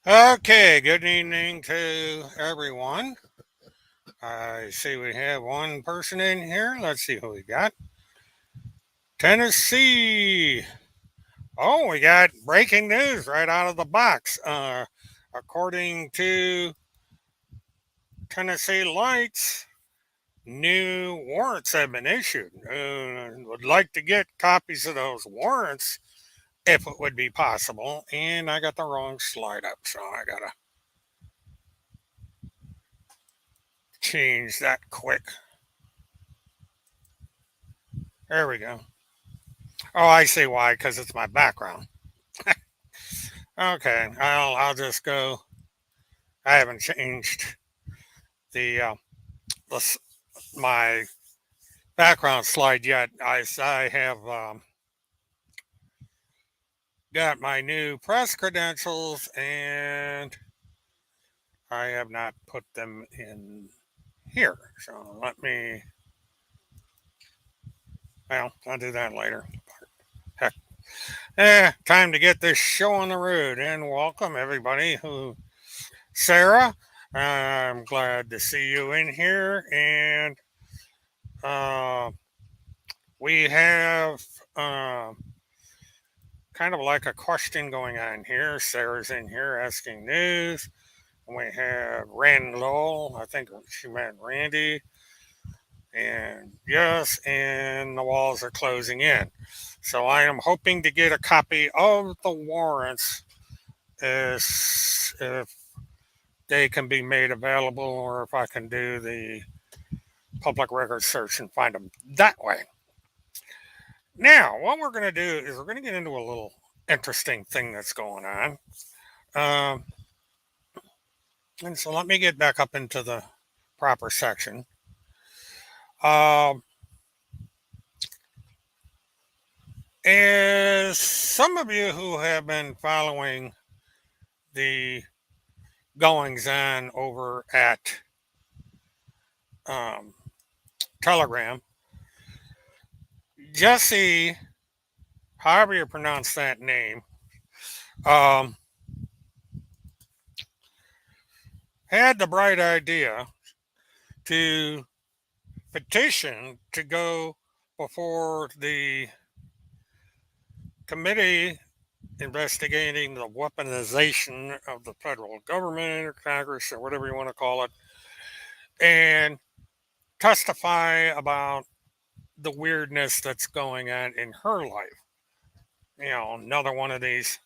Okay, good evening to everyone. I see we have one person in here. Let's see who we got. Tennessee. Oh, we got breaking news right out of the box. According to Tennessee Lights, new warrants have been issued. Would like to get copies of those warrants if it would be possible. And I got the wrong slide up, so I gotta change that quick. There we go. Oh, I see why, because it's my background. Okay, I'll just go. I haven't changed the my background slide yet. I have got my new press credentials, and I have not put them in here. So let me. Well, I'll do that later. Heck, time to get this show on the road, and welcome everybody who Sarah. I'm glad to see you in here, and uh, we have kind of like a question going on here. Sarah's in here asking news. We have Rand Lowell. I think she meant Randy. And yes, and the walls are closing in. So I am hoping to get a copy of the warrants if they can be made available or if I can do the public record search and find them that way. Now, what we're going to do is we're going to get into a little interesting thing that's going on. Um, and so let me get back up into the proper section. Um, as some of you who have been following the goings on over at um, Telegram, Jesse, however you pronounce that name, um, had the bright idea to petition to go before the committee investigating the weaponization of the federal government or Congress or whatever you want to call it, and testify about the weirdness that's going on in her life. You know, another one of these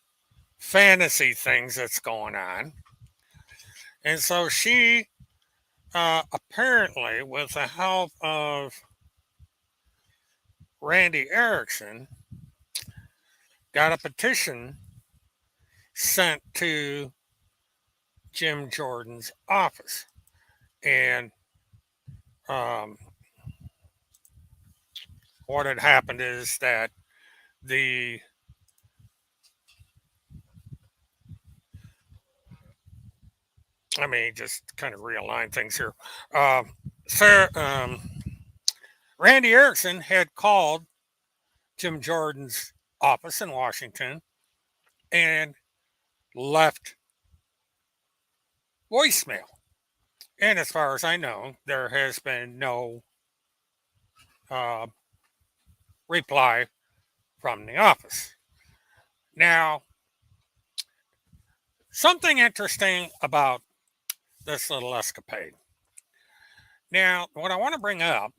fantasy things that's going on. And so she apparently, with the help of Randy Erickson, got a petition sent to Jim Jordan's office. And um, what had happened is that the let me just kind of realign things here. Sir, Randy Erickson had called Jim Jordan's office in Washington and left voicemail. And as far as I know, there has been no uh, reply from the office. Now, something interesting about this little escapade. Now, what I want to bring up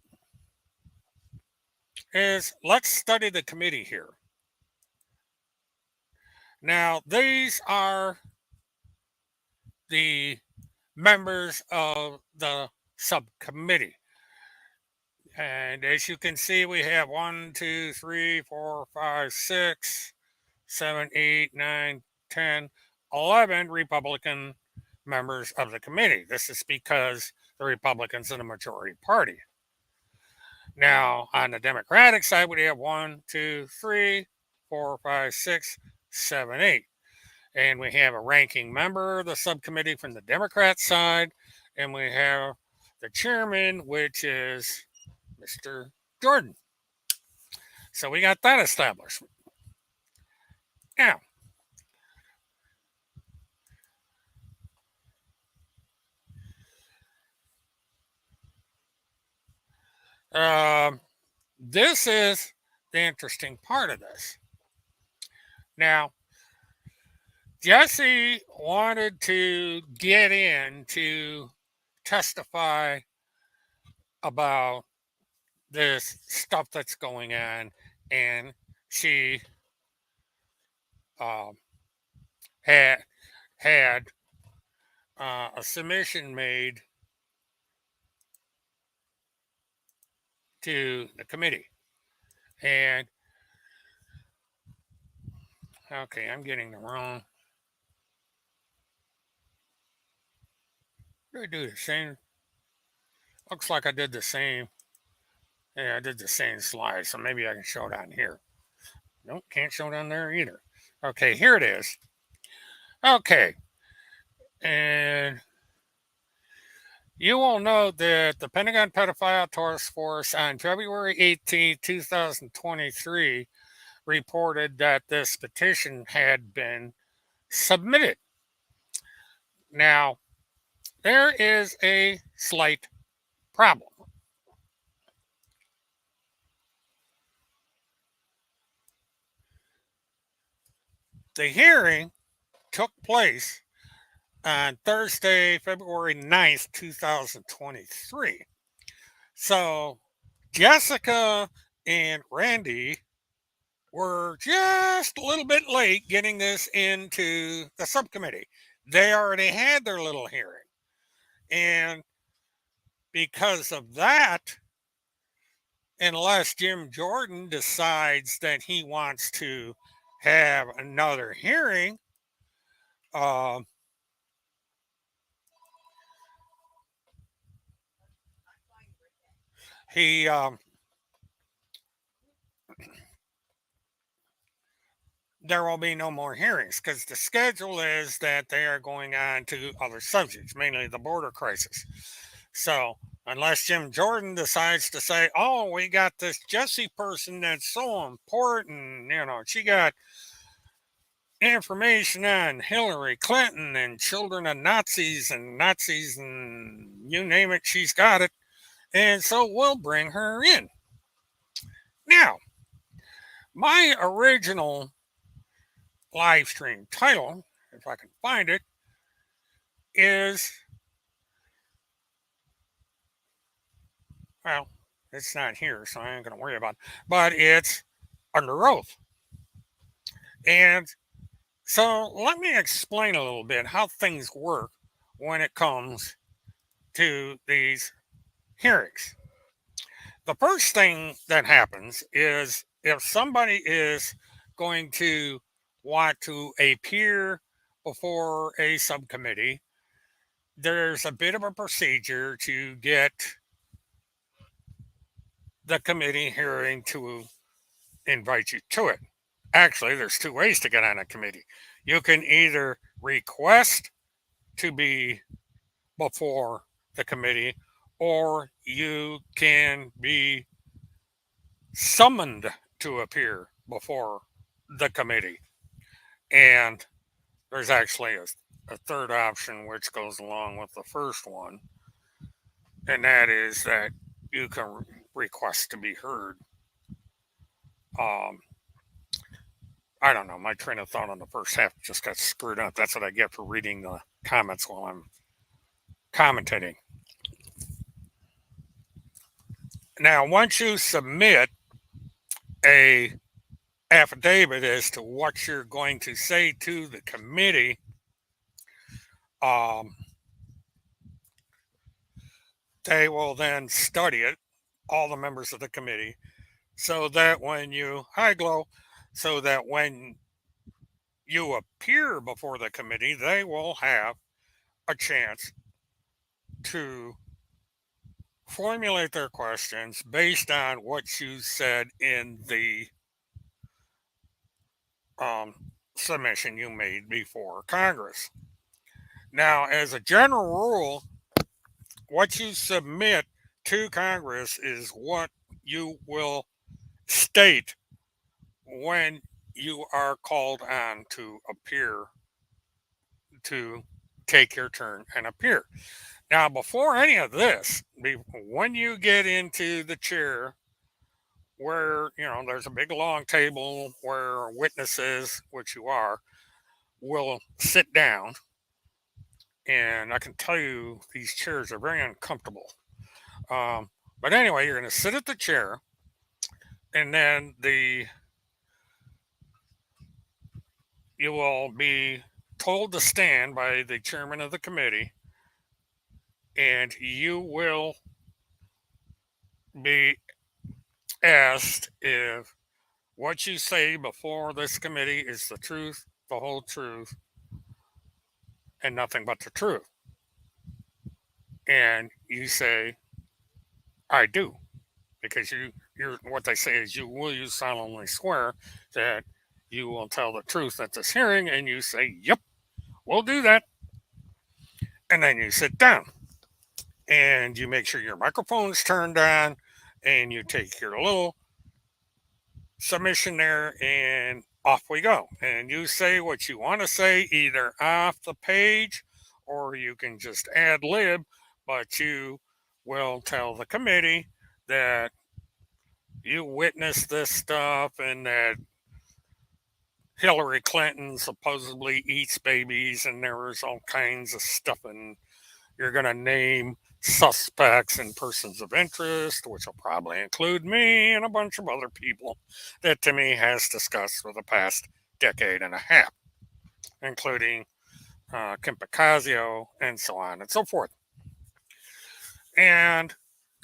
is let's study the committee here. Now, these are the members of the subcommittee. And as you can see, we have 1, 2, 3, 4, 5, 6, 7, 8, 9, 10, 11 Republican members of the committee. This is because the Republicans are the majority party. Now, on the Democratic side, we have 1, 2, 3, 4, 5, 6, 7, 8. And we have a ranking member of the subcommittee from the Democrat side, and we have the chairman, which is Mr. Jordan. So we got that established. Now, This is the interesting part of this. Now, Jesse wanted to get in to testify about this stuff that's going on, and she um, had had a submission made to the committee. And okay, I'm getting the wrong. Did I do the same? Looks like I did the same. Yeah, I did the same slide, so maybe I can show down here. Nope, can't show down there either. Okay, here it is. Okay, and you will note that the Pentagon Pedophile Task Force on February 18, 2023, reported that this petition had been submitted. Now, there is a slight problem. The hearing took place on Thursday, February 9th, 2023. So Jessica and Randy were just a little bit late getting this into the subcommittee. They already had their little hearing. And because of that, unless Jim Jordan decides that he wants to have another hearing, um, he there will be no more hearings because the schedule is that they are going on to other subjects, mainly the border crisis. So unless Jim Jordan decides to say, "Oh, we got this Jesse person that's so important," she got information on Hillary Clinton and children of Nazis and you name it, she's got it. And so we'll bring her in. Now, my original live stream title, if I can find it, is, well, it's not here, so I ain't going to worry about it, but it's Under Oath. And so let me explain a little bit how things work when it comes to these hearings. The first thing that happens is if somebody is going to want to appear before a subcommittee, there's a bit of a procedure to get the committee hearing to invite you to it. Actually, there's two ways to get on a committee. You can either request to be before the committee, or you can be summoned to appear before the committee. And there's actually a third option which goes along with the first one, and that is that you can request to be heard. Um, I don't know. My train of thought on the first half just got screwed up. That's what I get for reading the comments while I'm commentating. Now, once you submit a affidavit as to what you're going to say to the committee, they will then study it, all the members of the committee, so that when you, hi Glow, so that when you appear before the committee, they will have a chance to formulate their questions based on what you said in the submission you made before Congress. Now, as a general rule, what you submit to Congress is what you will state when you are called on to appear, to take your turn and appear. Now, before any of this, when you get into the chair where, there's a big long table where witnesses, which you are, will sit down. And I can tell you these chairs are very uncomfortable. Um, but anyway, you're going to sit at the chair, and then you will be told to stand by the chairman of the committee, and you will be asked if what you say before this committee is the truth, the whole truth, and nothing but the truth. And you say, I do, because you're what they say is you solemnly swear that you will tell the truth at this hearing, and you say, yep, we'll do that. And then you sit down and you make sure your microphone's turned on, and you take your little submission there, and off we go. And you say what you want to say either off the page, or you can just ad lib, but you will tell the committee that you witnessed this stuff and that Hillary Clinton supposedly eats babies and there was all kinds of stuff, and you're going to name suspects and persons of interest, which will probably include me and a bunch of other people that Timmy has discussed for the past decade and a half, including Kim Picasio and so on and so forth. And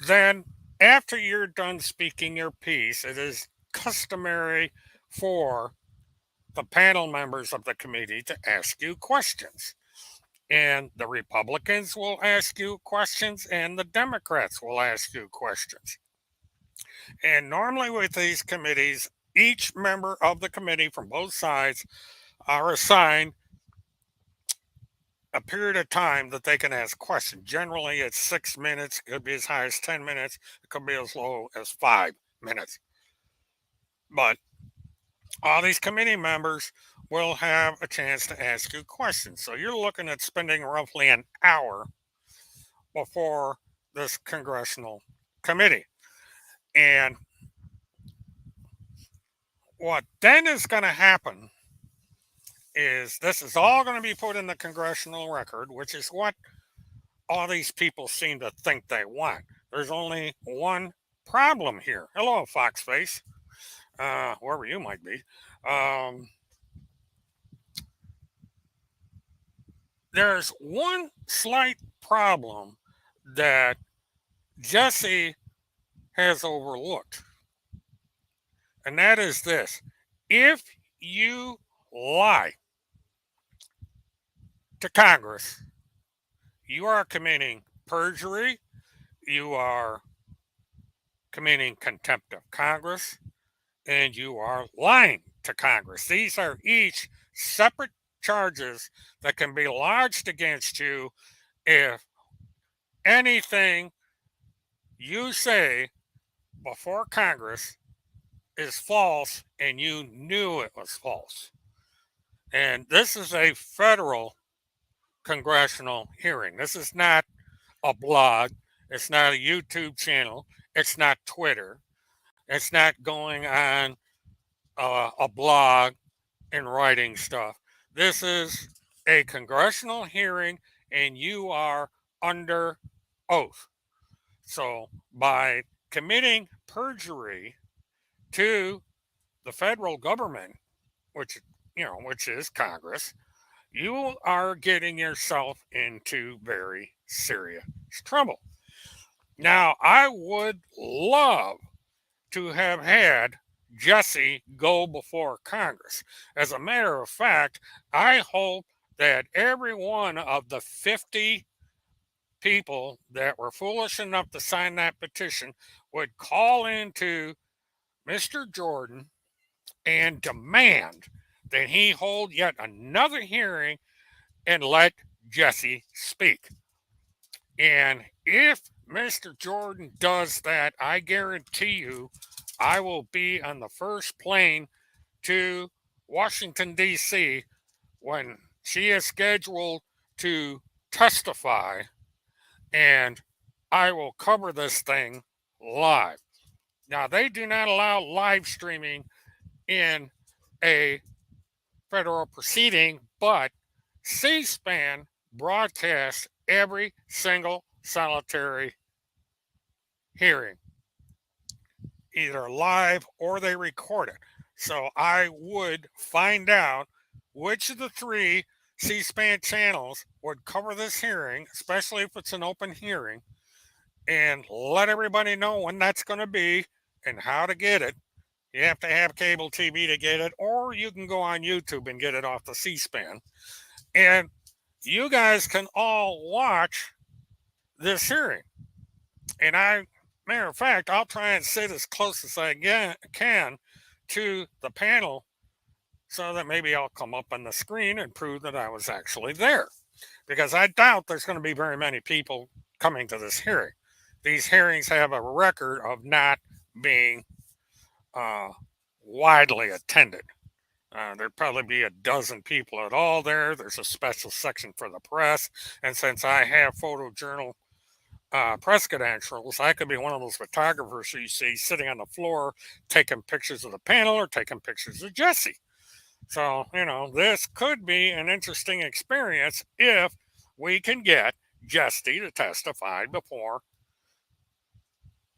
then after you're done speaking your piece, it is customary for the panel members of the committee to ask you questions. And the Republicans will ask you questions, and the Democrats will ask you questions. And normally, with these committees, each member of the committee from both sides are assigned a period of time that they can ask questions. Generally, it's 6 minutes, it could be as high as 10 minutes, it could be as low as 5 minutes. But all these committee members will have a chance to ask you questions. So you're looking at spending roughly an hour before this congressional committee. And what then is going to happen is this is all going to be put in the congressional record, which is what all these people seem to think they want. There's only one problem here. Hello, Foxface, wherever you might be. There's one slight problem that Jesse has overlooked, and that is this: if you lie to Congress, you are committing perjury, you are committing contempt of Congress, and you are lying to Congress. These are each separate charges that can be lodged against you if anything you say before Congress is false and you knew it was false. And this is a federal congressional hearing. This is not a blog. It's not a YouTube channel. It's not Twitter. It's not going on a blog and writing stuff. This is a congressional hearing, and you are under oath. So by committing perjury to the federal government, which is Congress, you are getting yourself into very serious trouble. Now, I would love to have had Jesse go before Congress. As a matter of fact, I hope that every one of the 50 people that were foolish enough to sign that petition would call into Mr. Jordan and demand that he hold yet another hearing and let Jesse speak. And if Mr. Jordan does that, I guarantee you I will be on the first plane to Washington, D.C. when she is scheduled to testify and I will cover this thing live. Now, they do not allow live streaming in a federal proceeding, but C SPAN broadcasts every single solitary hearing, either live or they record it. So I would find out which of the three C SPAN channels would cover this hearing, especially if it's an open hearing, and let everybody know when that's going to be and how to get it. You have to have cable TV to get it, or you can go on YouTube and get it off the C SPAN. And you guys can all watch this hearing. And matter of fact, I'll try and sit as close as I can to the panel so that maybe I'll come up on the screen and prove that I was actually there. Because I doubt there's going to be very many people coming to this hearing. These hearings have a record of not being widely attended. There'd probably be a dozen people at all there. There's a special section for the press. And since I have photojournal press credentials, I could be one of those photographers you see sitting on the floor taking pictures of the panel or taking pictures of Jesse. So, this could be an interesting experience if we can get Jesse to testify before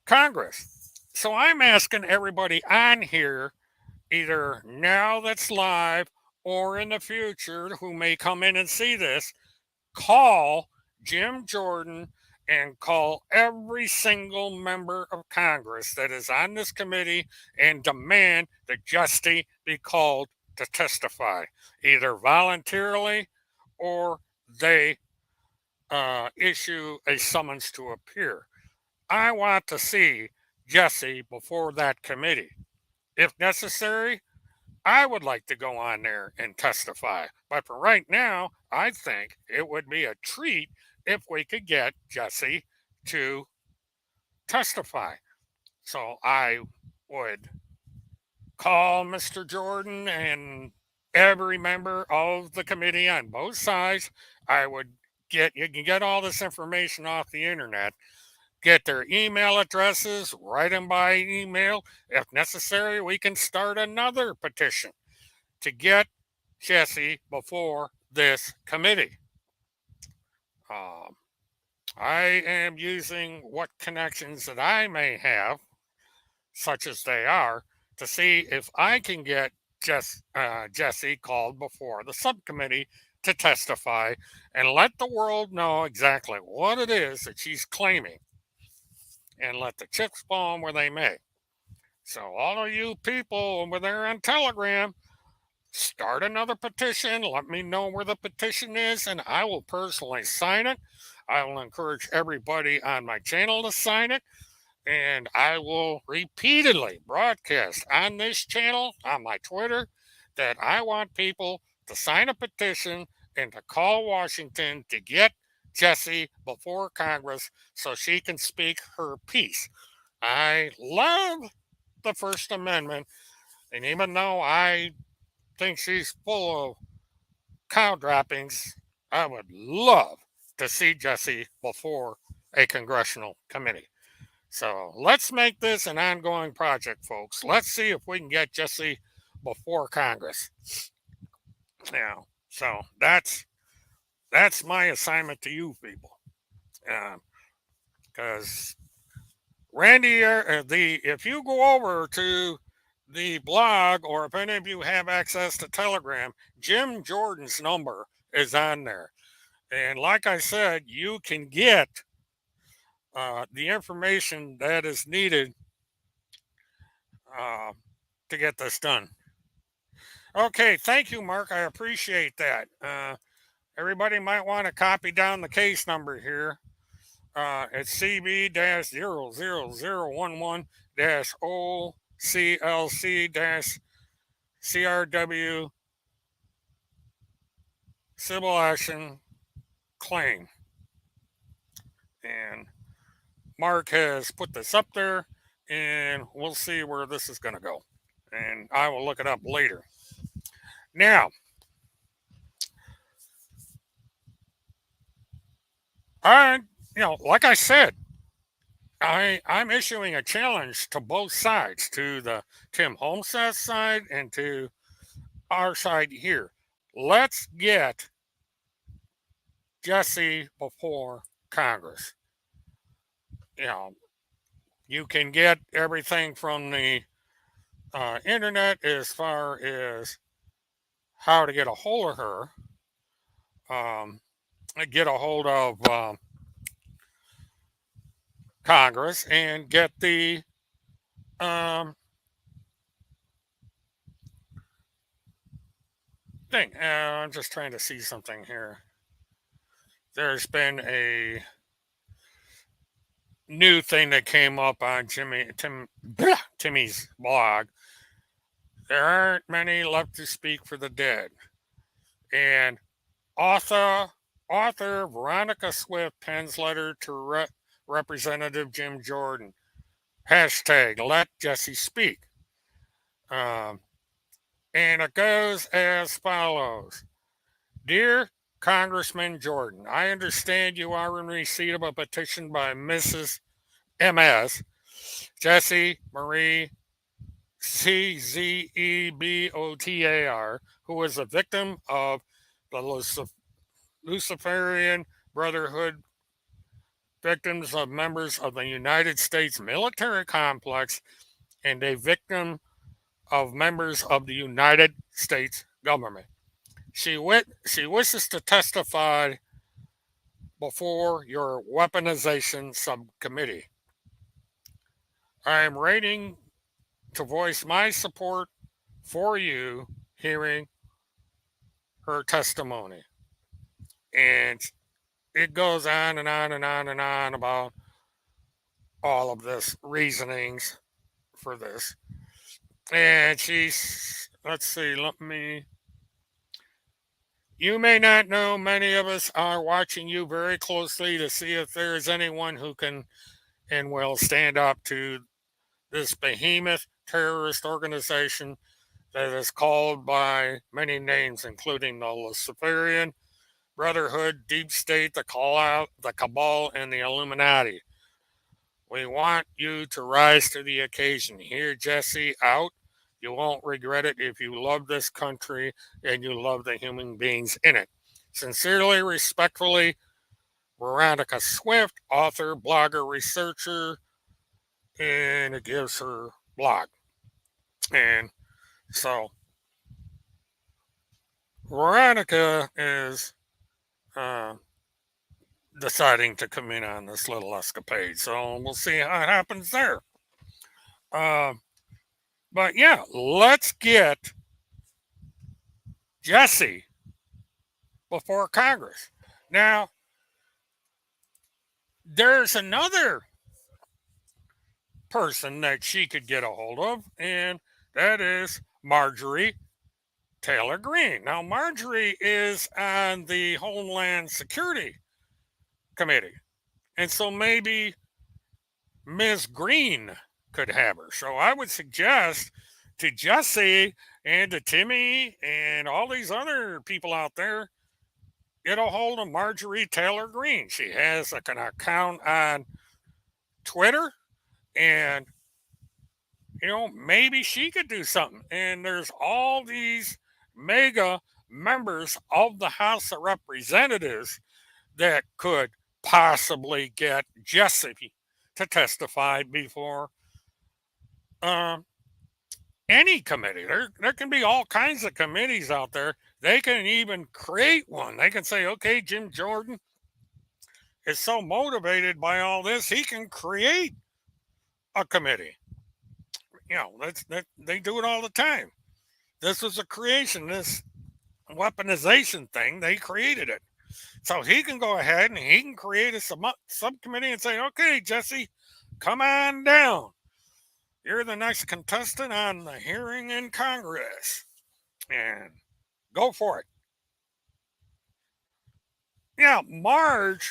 Congress. So I'm asking everybody on here, either now that's live or in the future who may come in and see this, call Jim Jordan and call every single member of Congress that is on this committee and demand that Jesse be called to testify, either voluntarily or they issue a summons to appear. I want to see Jesse before that committee. If necessary, I would like to go on there and testify. But for right now, I think it would be a treat if we could get Jesse to testify. So I would call Mr. Jordan and every member of the committee on both sides. You can get all this information off the internet. Get their email addresses, write them by email. If necessary, we can start another petition to get Jesse before this committee. I am using what connections that I may have, such as they are, to see if I can get Jesse called before the subcommittee to testify and let the world know exactly what it is that she's claiming and let the chips fall where they may. So all of you people over there on Telegram, start another petition. Let me know where the petition is, and I will personally sign it. I will encourage everybody on my channel to sign it, and I will repeatedly broadcast on this channel, on my Twitter, that I want people to sign a petition and to call Washington to get Jesse before Congress so she can speak her piece. I love the First Amendment, and even though I think she's full of cow droppings, I would love to see Jesse before a congressional committee. So let's make this an ongoing project, folks. Let's see if we can get Jesse before Congress. Now, so that's my assignment to you people, because Randy, if you go over to the blog, or if any of you have access to Telegram, Jim Jordan's number is on there. And like I said, you can get the information that is needed to get this done. Okay, thank you, Mark. I appreciate that. Everybody might want to copy down the case number here. It's CB-00011-OCLC-CRW civil action claim. And Mark has put this up there, and we'll see where this is going to go. And I will look it up later. Now, like I said, I'm issuing a challenge to both sides, to the Tim Holmseth side and to our side here. Let's get Jesse before Congress. You know, you can get everything from the internet as far as how to get a hold of her, um, get a hold of Congress, and get the um, thing. I'm just trying to see something here. There's been a new thing that came up on Timmy's blog. There aren't many left to speak for the dead, and author Veronica Swift pens letter to Representative Jim Jordan. Hashtag let Jesse speak. Um, and it goes as follows. Dear Congressman Jordan, I understand you are in receipt of a petition by Mrs. MS Jessie Marie Czebotar, who was a victim of the Luciferian Brotherhood, victims of members of the United States military complex, and a victim of members of the United States government. She wishes to testify before your weaponization subcommittee. I am writing to voice my support for you hearing her testimony. And it goes on and on and on and on about all of this reasonings for this. And let's see, you may not know, many of us are watching you very closely to see if there is anyone who can and will stand up to this behemoth terrorist organization that is called by many names, including the Luciferian Brotherhood, Deep State, the Cabal, and the Illuminati. We want you to rise to the occasion. Hear Jesse out. You won't regret it if you love this country and you love the human beings in it. Sincerely, respectfully, Veronica Swift, author, blogger, researcher, and it gives her blog. And so Veronica is deciding to come in on this little escapade. So we'll see how it happens there. But yeah, let's get Jesse before Congress. Now, there's another person that she could get a hold of, and that is Marjorie Taylor Greene. Now, Marjorie is on the Homeland Security Committee, and so maybe Ms. Greene could have her. So I would suggest to Jesse and to Timmy and all these other people out there, get a hold of Marjorie Taylor Greene. She has an account on Twitter, and maybe she could do something. And there's all these mega members of the House of Representatives that could possibly get Jesse to testify before any committee. There can be all kinds of committees out there. They can even create one. They can say, okay, Jim Jordan is so motivated by all this, he can create a committee. They do it all the time. This was a creation, this weaponization thing, they created it. So he can go ahead and he can create a subcommittee and say, okay, Jesse, come on down. You're the next contestant on the hearing in Congress. And go for it. Yeah, Marge,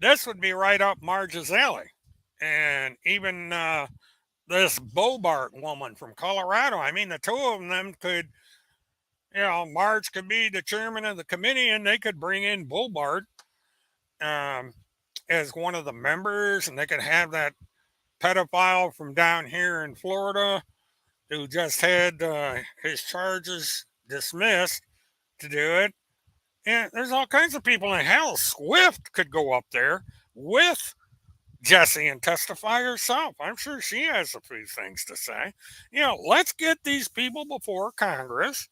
this would be right up Marge's alley. And even this Bobart woman from Colorado, I mean, the two of them could Marge could be the chairman of the committee, and they could bring in Bullbart um, as one of the members, and they could have that pedophile from down here in Florida who just had his charges dismissed to do it. And there's all kinds of people in hell. Swift could go up there with Jesse and testify herself. I'm sure she has a few things to say. Let's get these people before Congress.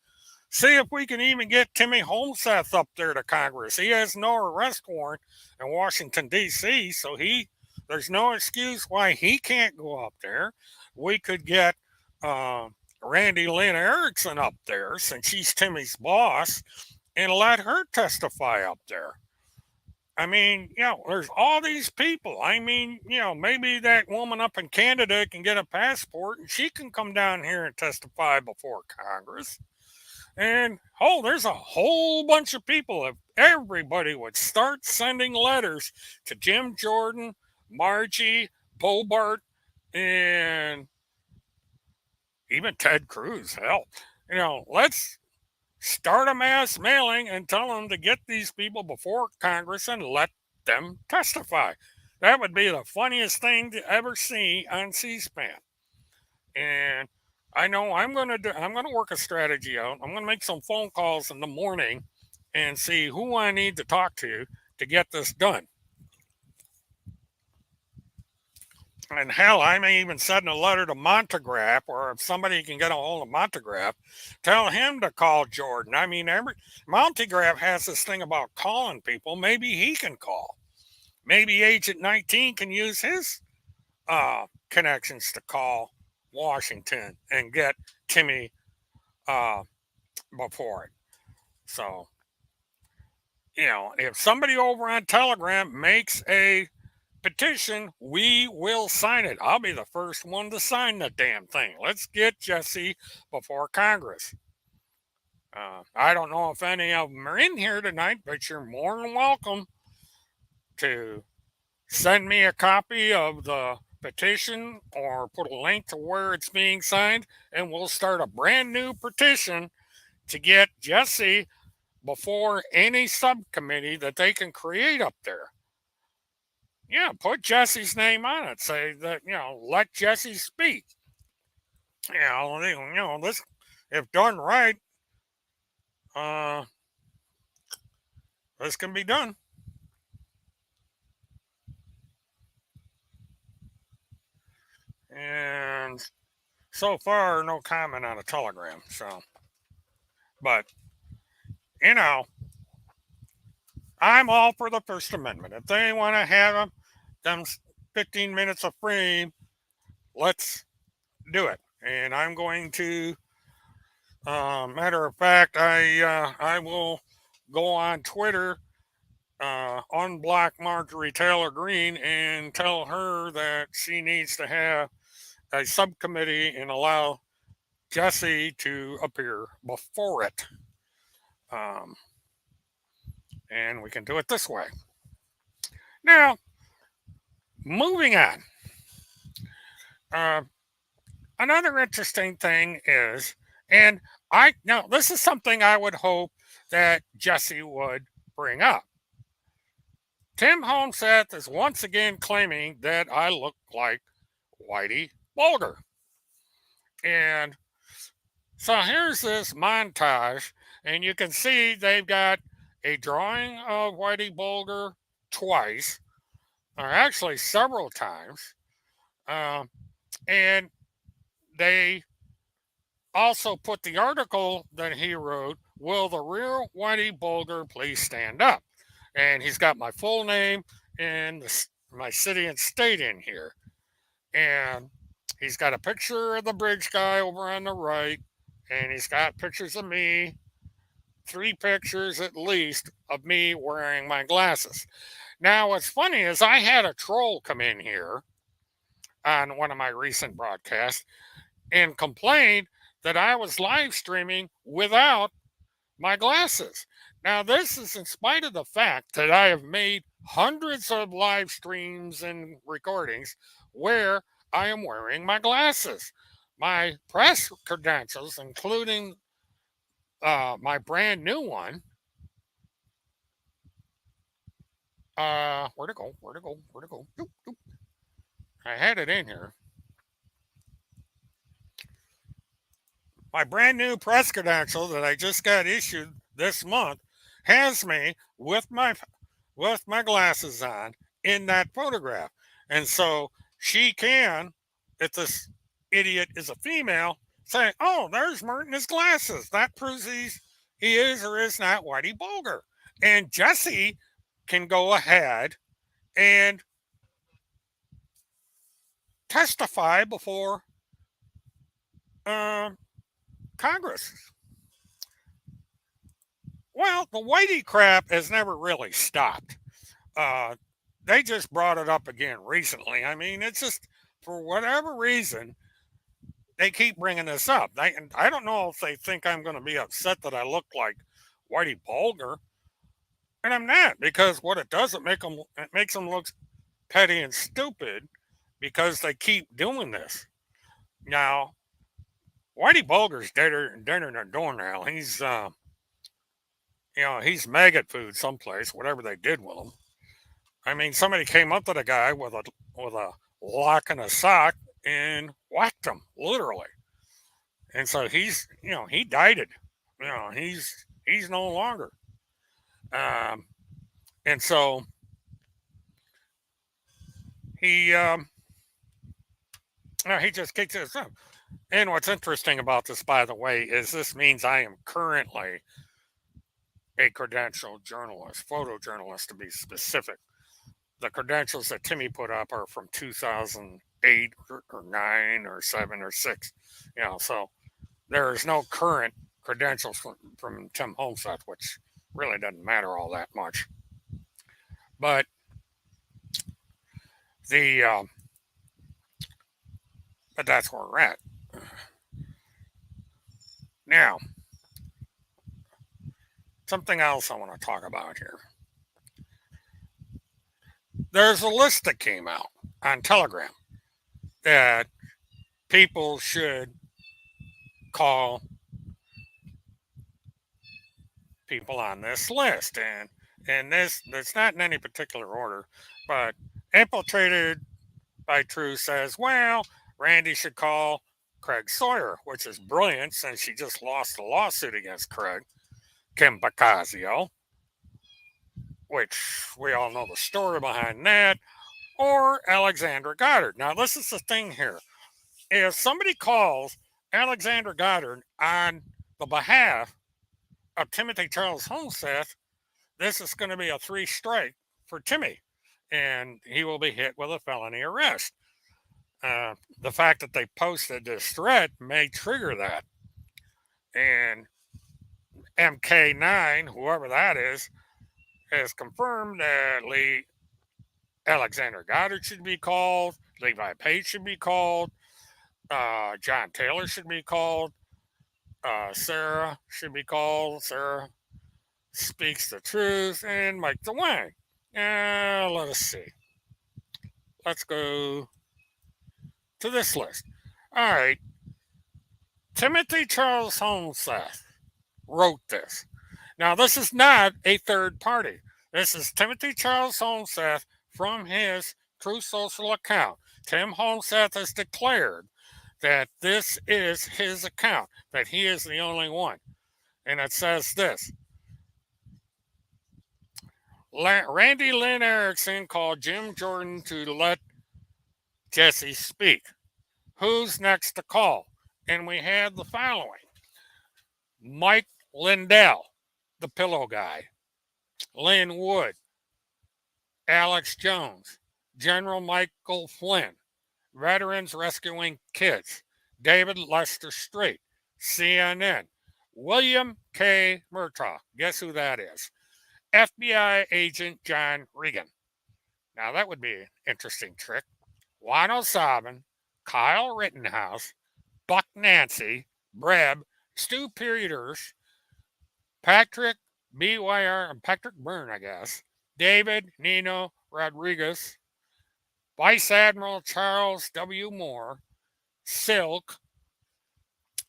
See if we can even get Timmy Holmseth up there to Congress. He has no arrest warrant in Washington, D.C., so there's no excuse why he can't go up there. We could get uh, Randy Lynn Erickson up there since she's Timmy's boss and let her testify up there. I mean, there's all these people. I mean, maybe that woman up in Canada can get a passport and she can come down here and testify before Congress. And there's a whole bunch of people. If everybody would start sending letters to Jim Jordan, Margie, Bobart, and even Ted Cruz, hell, let's start a mass mailing and tell them to get these people before Congress and let them testify. That would be the funniest thing to ever see on C-SPAN. And I know I'm gonna work a strategy out. I'm gonna make some phone calls in the morning and see who I need to talk to get this done. And hell, I may even send a letter to Montegraph, or if somebody can get a hold of Montegraph, tell him to call Jordan. I mean, Montegraph has this thing about calling people. Maybe he can call. Maybe Agent 19 can use his connections to call Washington and get Timmy before it. So, if somebody over on Telegram makes a petition, we will sign it. I'll be the first one to sign the damn thing. Let's get Jesse before Congress. I don't know if any of them are in here tonight, but you're more than welcome to send me a copy of the petition or put a link to where it's being signed, and we'll start a brand new petition to get Jesse before any subcommittee that they can create up there. Yeah, put Jesse's name on it. Say that, let Jesse speak. This, if done right, this can be done. And so far, no comment on a telegram. So, but, I'm all for the First Amendment. If they want to have them 15 minutes of frame, let's do it. And I'm going to, matter of fact, I will go on Twitter, unblock Marjorie Taylor Greene, and tell her that she needs to have a subcommittee and allow Jesse to appear before it. And we can do it this way. Now, moving on. Another interesting thing is, and this is something I would hope that Jesse would bring up. Tim Holmseth is once again claiming that I look like Whitey Bulger. And so here's this montage, and you can see they've got a drawing of Whitey Bulger twice, or actually several times. And they also put the article that he wrote, "Will the real Whitey Bulger please stand up?" And he's got my full name and my city and state in here. And he's got a picture of the bridge guy over on the right, and he's got pictures of me, 3 pictures at least of me wearing my glasses. Now, what's funny is I had a troll come in here on one of my recent broadcasts and complained that I was live streaming without my glasses. Now, this is in spite of the fact that I have made hundreds of live streams and recordings where I am wearing my glasses. My press credentials, including My brand new one. Where'd it go? Where'd it go? Where'd it go? Doop, doop. I had it in here. My brand new press credential that I just got issued this month has me with my glasses on in that photograph. And so she can, if this idiot is a female, say, "Oh, there's Mert in his glasses. That proves he is or is not Whitey Bulger." And Jesse can go ahead and testify before uh, Congress. Well, the Whitey crap has never really stopped. Uh, they just brought it up again recently. I mean, it's just for whatever reason they keep bringing this up. I don't know if they think I'm going to be upset that I look like Whitey Bulger, and I'm not, because what it does, it makes them look petty and stupid because they keep doing this. Now, Whitey Bulger's deader than a doornail. He's maggot food someplace, whatever they did with him. I mean, somebody came up to the guy with a lock and a sock and whacked him, literally. And so he died it. He's no longer. Um, and so he he just kicked this up. And what's interesting about this, by the way, is this means I am currently a credentialed journalist, photojournalist to be specific. The credentials that Timmy put up are from 2008 or 9 or 7 or 6. So there is no current credentials from Tim Holmseth, which really doesn't matter all that much. But the but that's where we're at now. Something else I want to talk about here. There's a list that came out on Telegram that people should call people on this list, and this it's not in any particular order, but infiltrated by True says, well, Randy should call Craig Sawyer, which is brilliant since she just lost a lawsuit against Craig. Kim Bacasio, which we all know the story behind that, or Alexandra Goddard. Now, this is the thing here. If somebody calls Alexandra Goddard on the behalf of Timothy Charles Holmseth, this is going to be a 3-strike for Timmy, and he will be hit with a felony arrest. The fact that they posted this threat may trigger that. And MK9, whoever that is, has confirmed that Alexander Goddard should be called, Levi Page should be called, John Taylor should be called, Sarah should be called, Sarah Speaks the Truth, and Mike DeWang. Let us see. Let's go to this list. All right. Timothy Charles Holmseth wrote this. Now, this is not a third party. This is Timothy Charles Holmseth from his True Social account. Tim Holmseth has declared that this is his account, that he is the only one. And it says this: Randy Lynn Erickson called Jim Jordan to let Jesse speak. Who's next to call? And we had the following: Mike Lindell, the pillow guy, Lynn Wood, Alex Jones, General Michael Flynn, Veterans Rescuing Kids, David Lester Street, CNN, William K. Murtaugh. Guess who that is? FBI agent John Regan. Now that would be an interesting trick. Juan O'Sullivan, Kyle Rittenhouse, Buck Nancy, Breb, Stu Peters, Patrick Patrick Byrne, I guess, David Nino Rodriguez, Vice Admiral Charles W. Moore, Silk,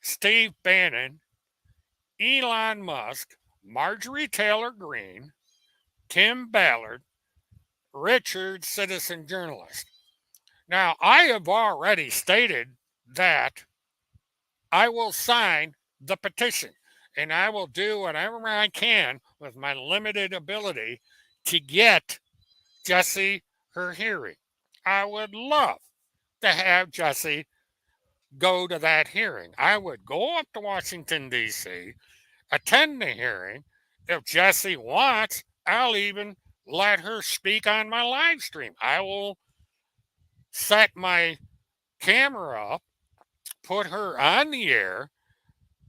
Steve Bannon, Elon Musk, Marjorie Taylor Greene, Tim Ballard, Richard, citizen journalist. Now, I have already stated that I will sign the petition and I will do whatever I can with my limited ability to get Jessie her hearing. I would love to have Jessie go to that hearing. I would go up to Washington, D.C., attend the hearing. If Jessie wants, I'll even let her speak on my live stream. I will set my camera up, put her on the air,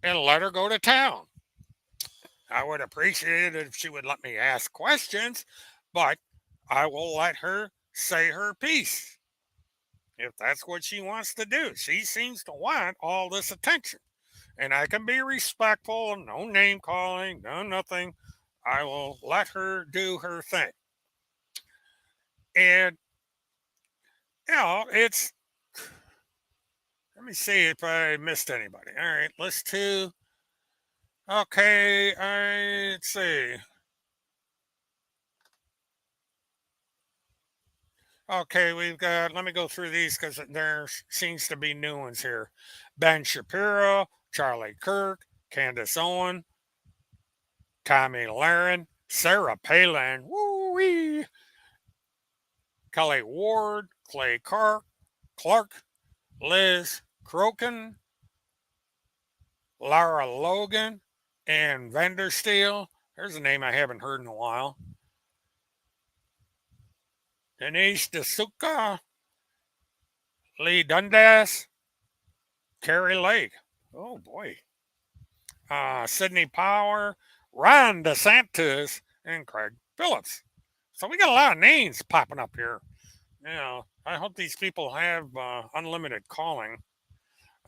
and let her go to town. I would appreciate it if she would let me ask questions, but I will let her say her piece if that's what she wants to do. She seems to want all this attention, and I can be respectful, no name calling, no nothing. I will let her do her thing. And, it's. Let me see if I missed anybody. All right, list two. Okay, let's see. Okay, we've got, let me go through these because there seems to be new ones here. Ben Shapiro, Charlie Kirk, Candace Owen, Tommy Lahren, Sarah Palin, woo-wee, Kelly Ward, Clay Clark, Liz Crokin, Lara Logan, and Vandersteel. There's a name I haven't heard in a while. Denise D'Souza, Lee Dundas, Carrie Lake. Oh boy. Sidney Power, Ron DeSantis, and Craig Phillips. So we got a lot of names popping up here. I hope these people have unlimited calling.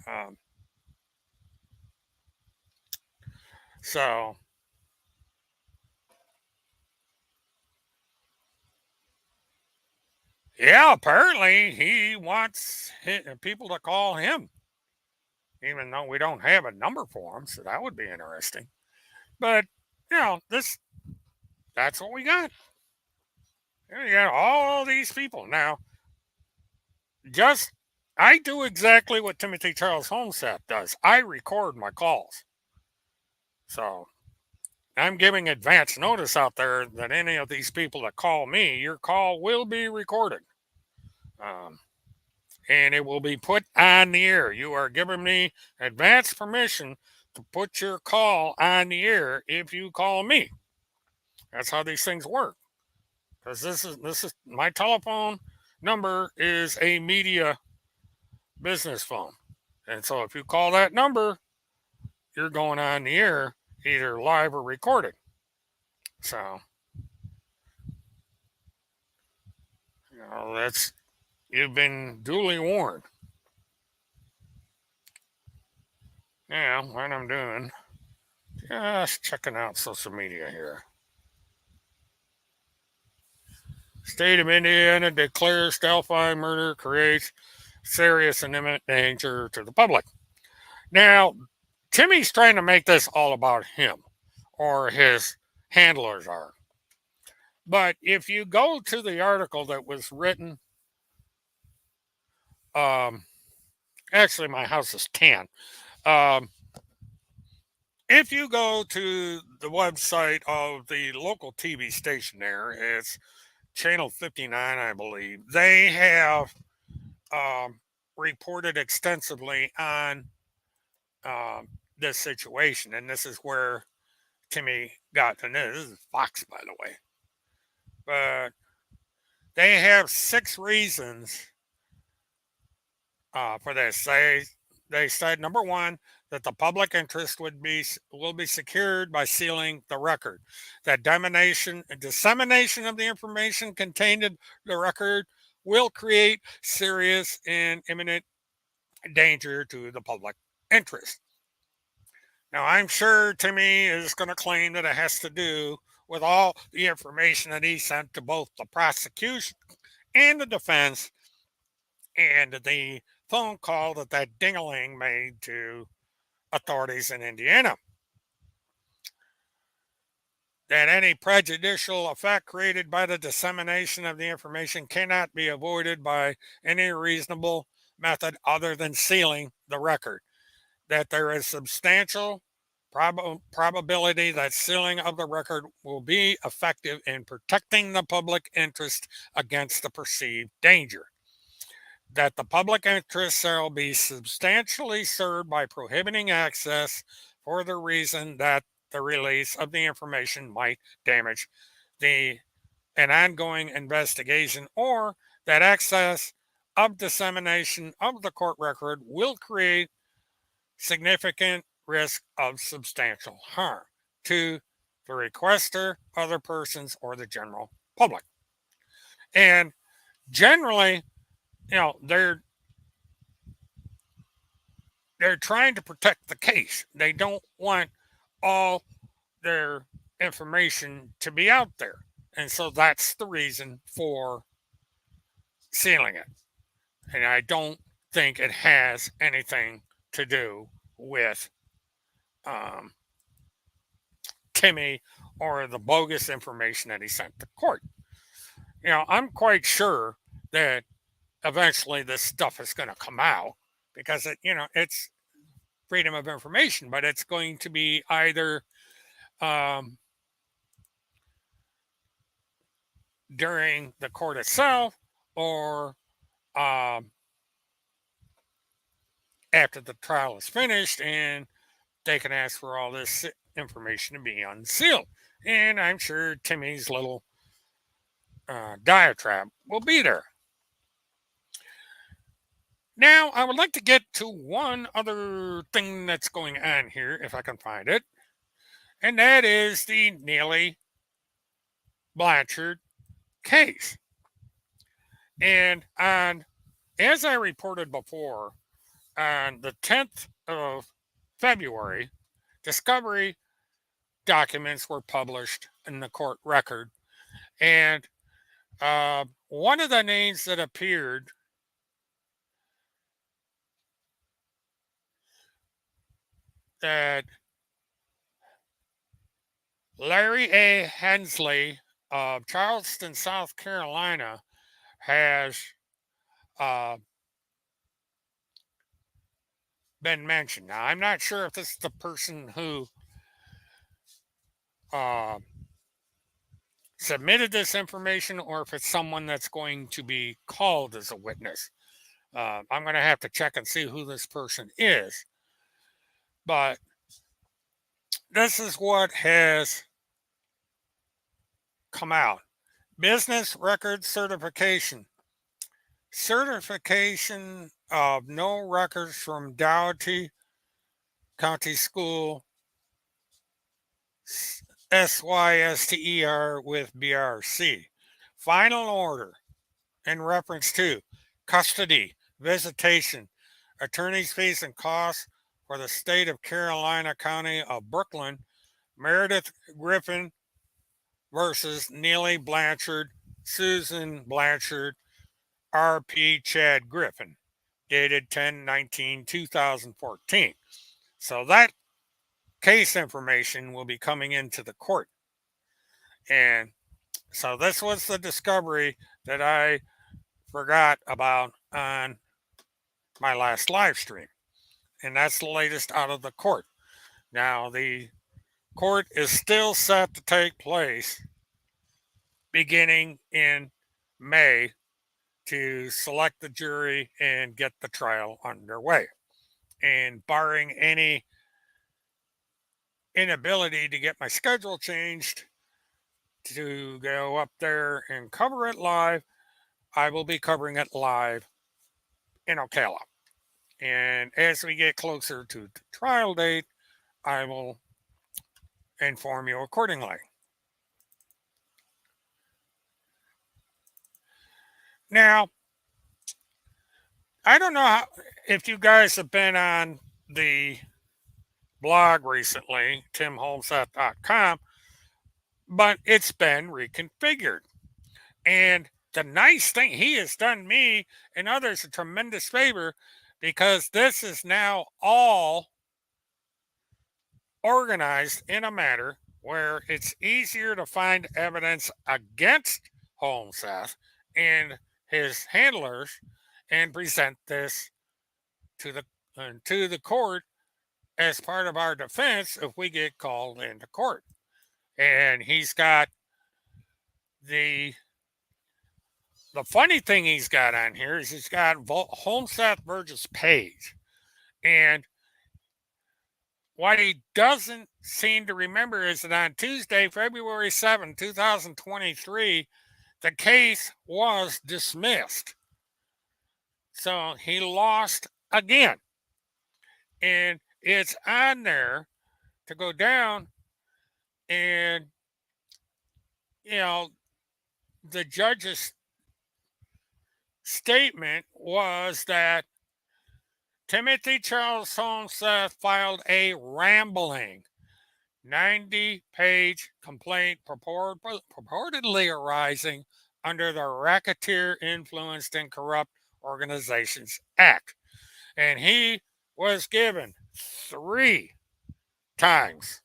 Um, so, yeah, apparently he wants people to call him, even though we don't have a number for him. So that would be interesting. But that's what we got. You got all these people now. I do exactly what Timothy Charles Holmseth does. I record my calls. So I'm giving advance notice out there that any of these people that call me, your call will be recorded. And it will be put on the air. You are giving me advance permission to put your call on the air if you call me. That's how these things work. Because this is my telephone number is a media business phone. And so if you call that number, you're going on the air, either live or recorded. So, you've been duly warned. Now, what I'm doing, just checking out social media here. State of Indiana declares Delphi murder creates serious and imminent danger to the public. Now, Timmy's trying to make this all about him, or his handlers are. But if you go to the article that was written, actually, my house is tan. If you go to the website of the local TV station there, it's Channel 59, I believe. They have reported extensively on this situation, and this is where Timmy got to know. This is Fox, by the way. But they have 6 reasons for this. They said, number one, that the public interest will be secured by sealing the record. That dissemination of the information contained in the record will create serious and imminent danger to the public interest. Now, I'm sure Timmy is going to claim that it has to do with all the information that he sent to both the prosecution and the defense and the phone call that Dingaling made to authorities in Indiana. that any prejudicial effect created by the dissemination of the information cannot be avoided by any reasonable method other than sealing the record, that there is substantial probability that sealing of the record will be effective in protecting the public interest against the perceived danger, that the public interest shall be substantially served by prohibiting access for the reason that the release of the information might damage the an ongoing investigation, or that access of dissemination of the court record will create significant risk of substantial harm to the requester, other persons, or the general public. And generally, they're trying to protect the case. They don't want all their information to be out there. And so that's the reason for sealing it. And I don't think it has anything to do with um, Timmy or the bogus information that he sent to court. I'm quite sure that eventually this stuff is going to come out because it's freedom of information, but it's going to be either um, during the court itself or um, after the trial is finished, and they can ask for all this information to be unsealed. And I'm sure Timmy's little diatribe will be there. Now, I would like to get to one other thing that's going on here, if I can find it, and that is the Neely Blanchard case. And as I reported before, on the 10th of February, discovery documents were published in the court record. And one of the names that appeared that Larry A. Hensley of Charleston, South Carolina, has been mentioned. Now, I'm not sure if this is the person who submitted this information or if it's someone that's going to be called as a witness. I'm going to have to check and see who this person is. But this is what has come out. Business record certification. Certification of no records from Dougherty County School, SYSTER with BRC. Final order in reference to custody, visitation, attorney's fees and costs for the state of Carolina County of Brooklyn, Meredith Griffin versus Neely Blanchard, Susan Blanchard, RP Chad Griffin, dated 10/19/2014. So that case information will be coming into the court. And so this was the discovery that I forgot about on my last live stream. And that's the latest out of the court. Now, the court is still set to take place beginning in May to select the jury and get the trial underway. And barring any inability to get my schedule changed to go up there and cover it live, I will be covering it live in Ocala. And as we get closer to the trial date, I will inform you accordingly. Now, I don't know if you guys have been on the blog recently, timholmseth.com, but it's been reconfigured. And the nice thing, he has done me and others a tremendous favor because this is now all organized in a manner where it's easier to find evidence against Holmseth and his handlers and present this to the court as part of our defense if we get called into court. And he's got the the funny thing he's got on here is he's got Holmseth versus Page. And what he doesn't seem to remember is that on Tuesday, February 7, 2023, the case was dismissed. So he lost again. And it's on there to go down and, you know, the judge's statement was that Timothy Charles Holmseth filed a rambling 90-page complaint purportedly arising under the Racketeer Influenced and Corrupt Organizations Act. And he was given 3 times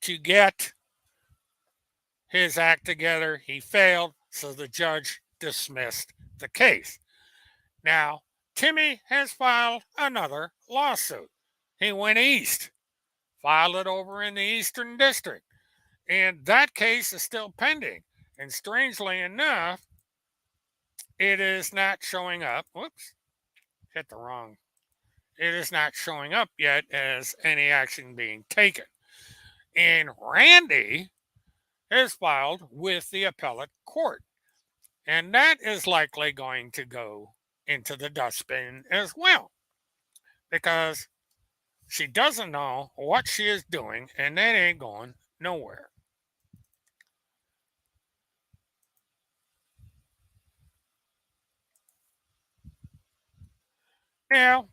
to get his act together. He failed, so the judge dismissed the case. Now, Timmy has filed another lawsuit. He went east, filed it over in the Eastern District, and that case is still pending. And strangely enough, it is not showing up. Whoops, hit the wrong. It is not showing up yet as any action being taken. And Randy has filed with the appellate court. And that is likely going to go into the dustbin as well, because she doesn't know what she is doing, and that ain't going nowhere. Now,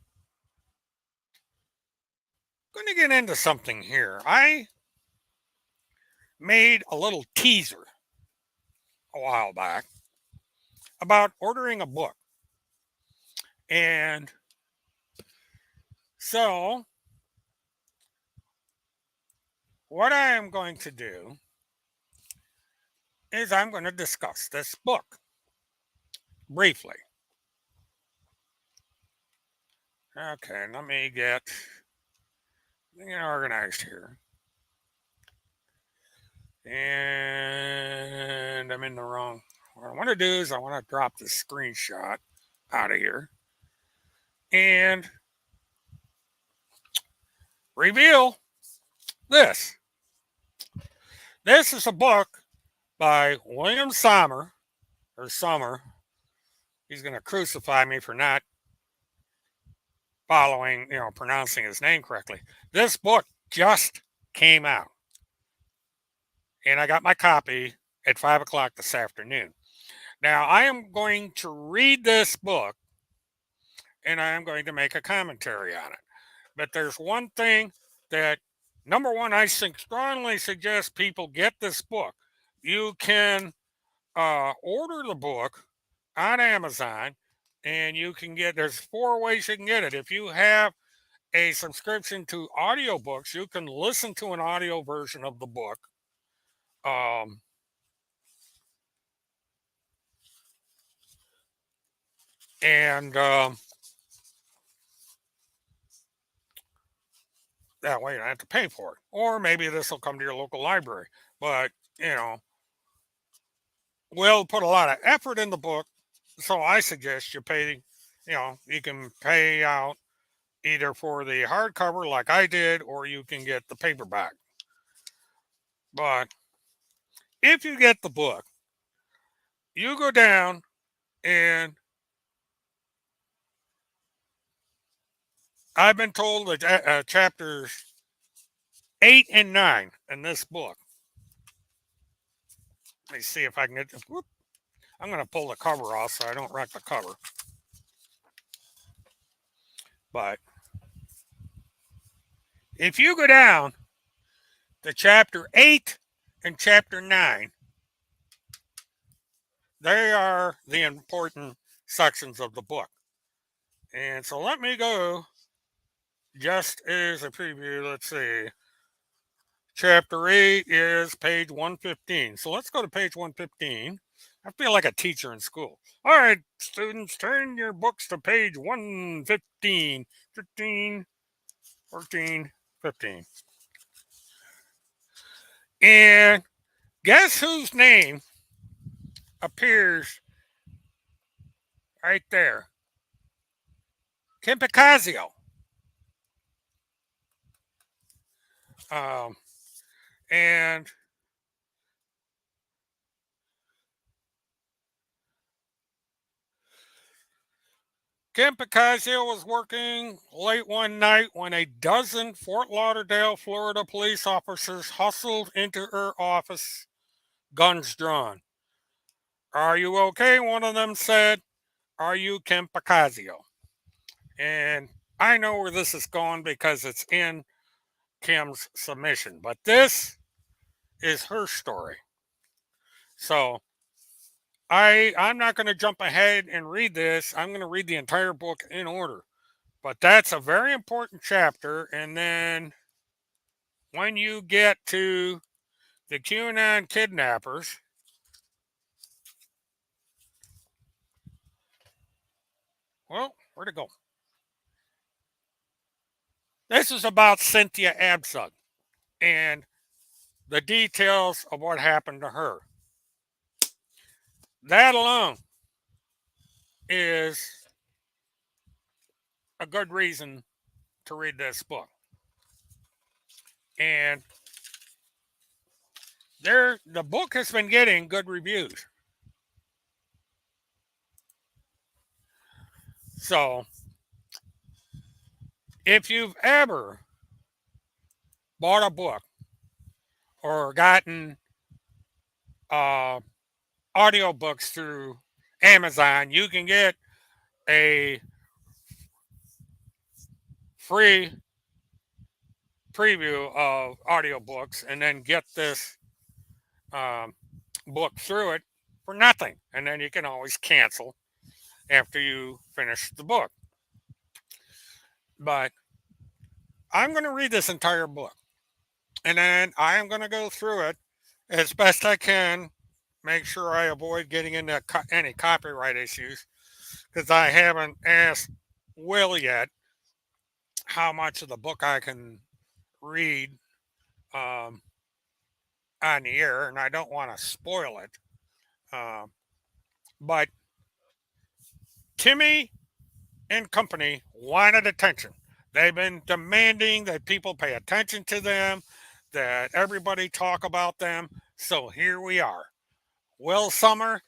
I'm going to get into something here. I made a little teaser a while back about ordering a book. And so, what I am going to do is I'm going to discuss this book briefly. Okay, let me get organized here. And I'm in the wrong. What I want to do is I want to drop this screenshot out of here and reveal this. This is a book by William Sommer, or Summer. He's going to crucify me for not pronouncing his name correctly. This book just came out, and I got my copy at 5 o'clock this afternoon. Now, I am going to read this book, and I am going to make a commentary on it. But there's one thing that, number one, I strongly suggest people get this book. You can order the book on Amazon, and you can there's 4 ways you can get it. If you have a subscription to audiobooks, you can listen to an audio version of the book. That way you don't have to pay for it. Or maybe this will come to your local library. But, we'll put a lot of effort in the book. So I suggest you pay, you can pay out either for the hardcover like I did, or you can get the paperback. But if you get the book, you go down and I've been told that chapters 8 and 9 in this book. Let me see if I can get. I'm going to pull the cover off so I don't wreck the cover. But if you go down to chapter 8 and chapter 9, they are the important sections of the book. And so let me go just as a preview. Let's see. Chapter 8 is page 115. So let's go to page 115. I feel like a teacher in school. All right, students, turn your books to page 115. 15, 14, 15. And guess whose name appears right there? Kim Picasio. Um, and Kim Picasio was working late one night when a dozen Fort Lauderdale, Florida police officers hustled into her office, guns drawn. Are you okay? One of them said. Are you Kim Picasio? And I know where this is going because it's in Kim's submission, but this is her story. So I'm not going to jump ahead and read this. I'm going to read the entire book in order. But that's a very important chapter. And then when you get to the QAnon kidnappers, well, where'd it go? This is about Cynthia Absug and the details of what happened to her. That alone is a good reason to read this book. And the book has been getting good reviews. So if you've ever bought a book or gotten audiobooks through Amazon, you can get a free preview of audiobooks and then get this book through it for nothing. And then you can always cancel after you finish the book. But I'm going to read this entire book. And then I am going to go through it as best I can, make sure I avoid getting into any copyright issues, because I haven't asked Will yet how much of the book I can read on the air, and I don't want to spoil it. But Timmy and company wanted attention. They've been demanding that people pay attention to them, that everybody talk about them. So here we are. Will Summer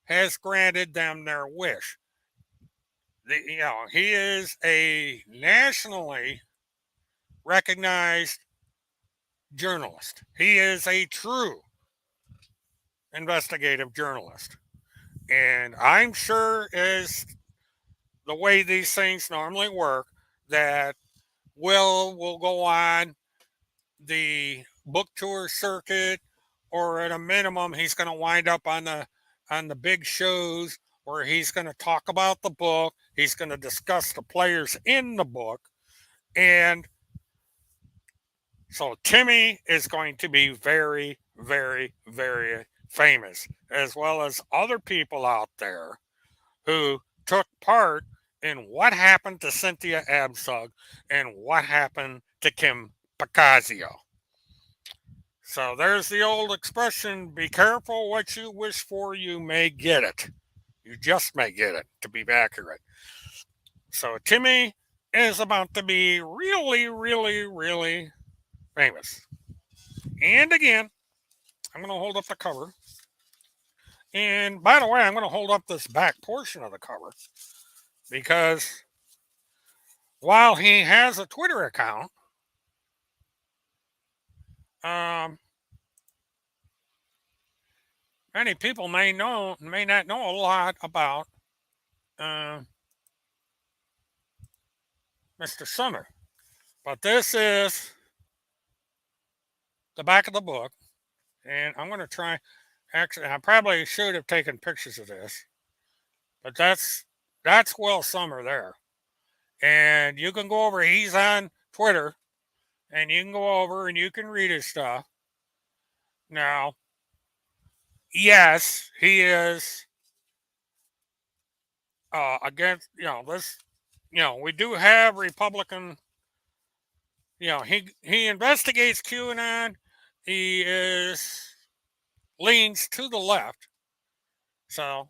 has granted them their wish. He is a nationally recognized journalist. He is a true investigative journalist. And I'm sure, as the way these things normally work, that Will go on the book tour circuit, or at a minimum, he's going to wind up on the big shows where he's going to talk about the book. He's going to discuss the players in the book. And so Timmy is going to be very, very, very famous, as well as other people out there who took part in what happened to Cynthia Absug and what happened to Kim Picasio. So there's the old expression, be careful what you wish for, you may get it. You just may get it, to be accurate. So Timmy is about to be really, really, really famous. And again, I'm going to hold up the cover. And by the way, I'm going to hold up this back portion of the cover because while he has a Twitter account, many people may not know a lot about Mr. Summer. But this is the back of the book, and I'm going to try. Actually, I probably should have taken pictures of this, but that's Will Summer there, and you can go over. He's on Twitter, and you can go over and you can read his stuff. Now, yes, he is against, this, we do have Republican, he investigates QAnon. He is leans to the left. So,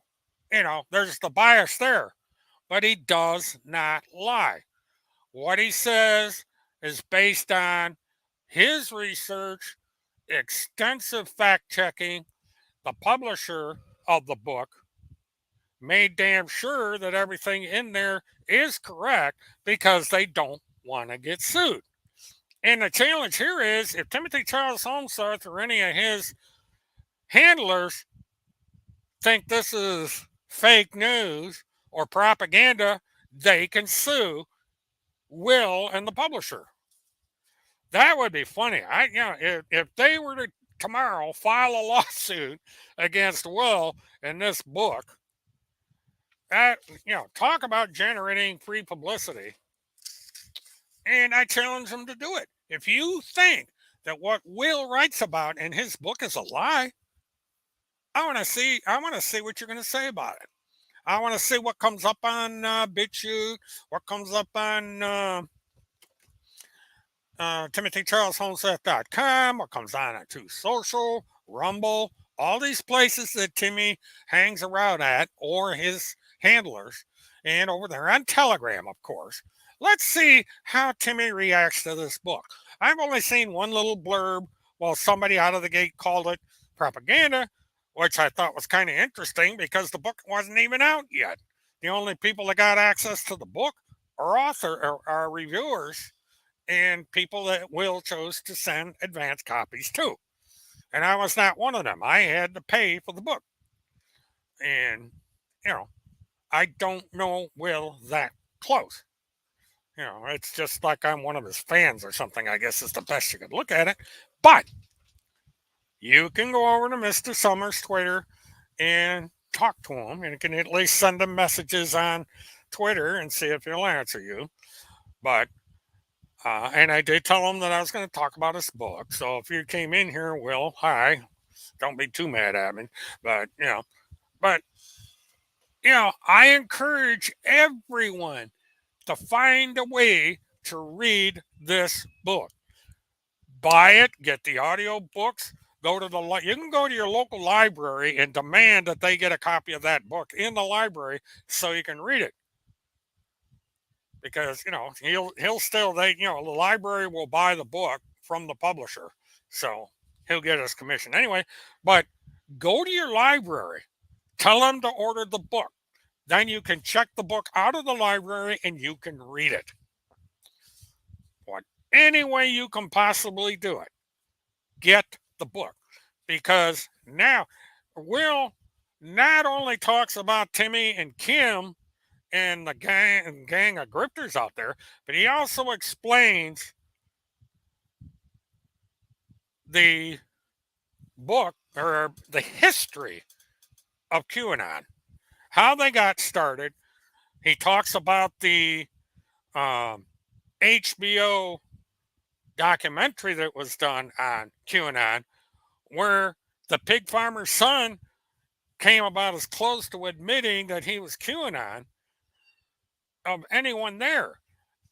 there's the bias there, but he does not lie. What he says is based on his research, extensive fact checking. The publisher of the book made damn sure that everything in there is correct because they don't want to get sued. And the challenge here is if Timothy Charles Holmseth or any of his handlers think this is fake news or propaganda, they can sue Will and the publisher. That would be funny. If they were to tomorrow file a lawsuit against Will in this book, that talk about generating free publicity. And I challenge them to do it. If you think that what Will writes about in his book is a lie, I want to see what you're going to say about it. I want to see what comes up on BitChute, what comes up on TimothyCharlesHolmseth.com, what comes on at Truth Social, Rumble, all these places that Timmy hangs around at, or his handlers, and over there on Telegram, of course. Let's see how Timmy reacts to this book. I've only seen one little blurb while somebody out of the gate called it propaganda, which I thought was kind of interesting because the book wasn't even out yet. The only people that got access to the book are reviewers and people that Will chose to send advance copies to. And I was not one of them. I had to pay for the book. And, I don't know Will that close. It's just like I'm one of his fans or something, I guess is the best you could look at it. But you can go over to Mr. Summers' Twitter and talk to him, and you can at least send him messages on Twitter and see if he'll answer you. But and I did tell him that I was going to talk about his book. So if you came in here, Will, hi, don't be too mad at me. But but I encourage everyone to find a way to read this book. Buy it, get the audio books. You can go to your local library and demand that they get a copy of that book in the library so you can read it. Because he'll still the library will buy the book from the publisher, so he'll get his commission anyway. But go to your library, tell them to order the book, then you can check the book out of the library and you can read it. What any way you can possibly do it, get the book, because now Will not only talks about Timmy and Kim and the gang of grifters out there, but he also explains the book or the history of QAnon, how they got started. He talks about the HBO documentary that was done on QAnon, where the pig farmer's son came about as close to admitting that he was QAnon of anyone there.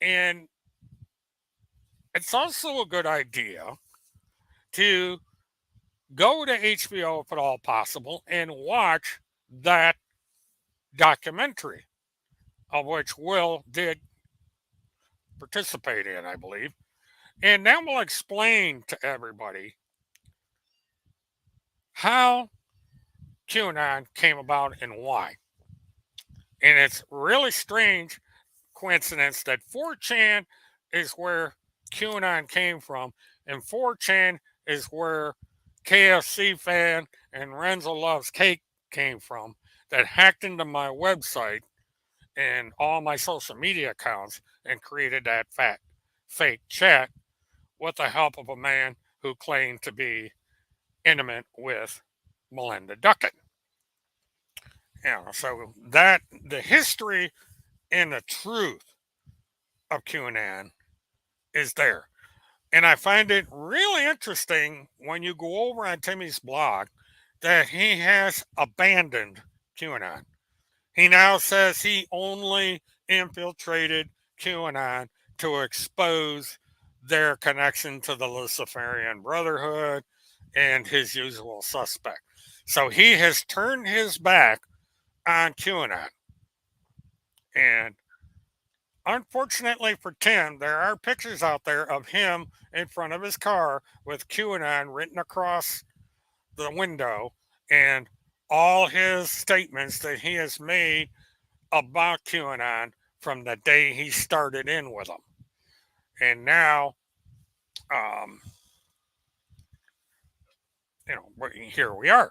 And it's also a good idea to go to HBO if at all possible and watch that documentary, of which Will did participate in, I believe. And that will explain to everybody how QAnon came about and why. And it's really strange coincidence that 4chan is where QAnon came from, and 4chan is where KFC fan and Renzo Loves Cake came from, that hacked into my website and all my social media accounts and created that fake chat with the help of a man who claimed to be intimate with Melinda Duckett. So that the history and the truth of QAnon is there. And I find it really interesting when you go over on Timmy's blog that he has abandoned QAnon. He now says he only infiltrated QAnon to expose their connection to the Luciferian Brotherhood and his usual suspect. So he has turned his back on QAnon. And unfortunately for Tim, there are pictures out there of him in front of his car with QAnon written across the window and all his statements that he has made about QAnon from the day he started in with them. And now, um, here we are.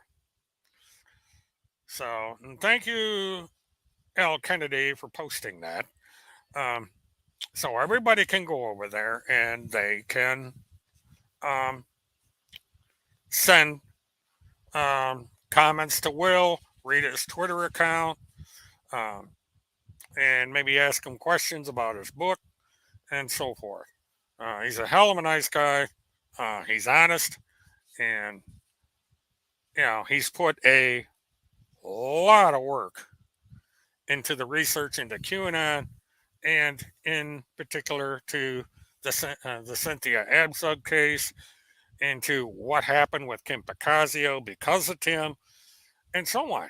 So, and thank you, L. Kennedy, for posting that. Um, so everybody can go over there and they can um, send comments to Will, read his Twitter account, um, and maybe ask him questions about his book and so forth. He's a hell of a nice guy. He's honest, and he's put a lot of work into the research into QAnon, and in particular to the Cynthia Abzug case, into what happened with Kim Picasio because of Tim, and so on.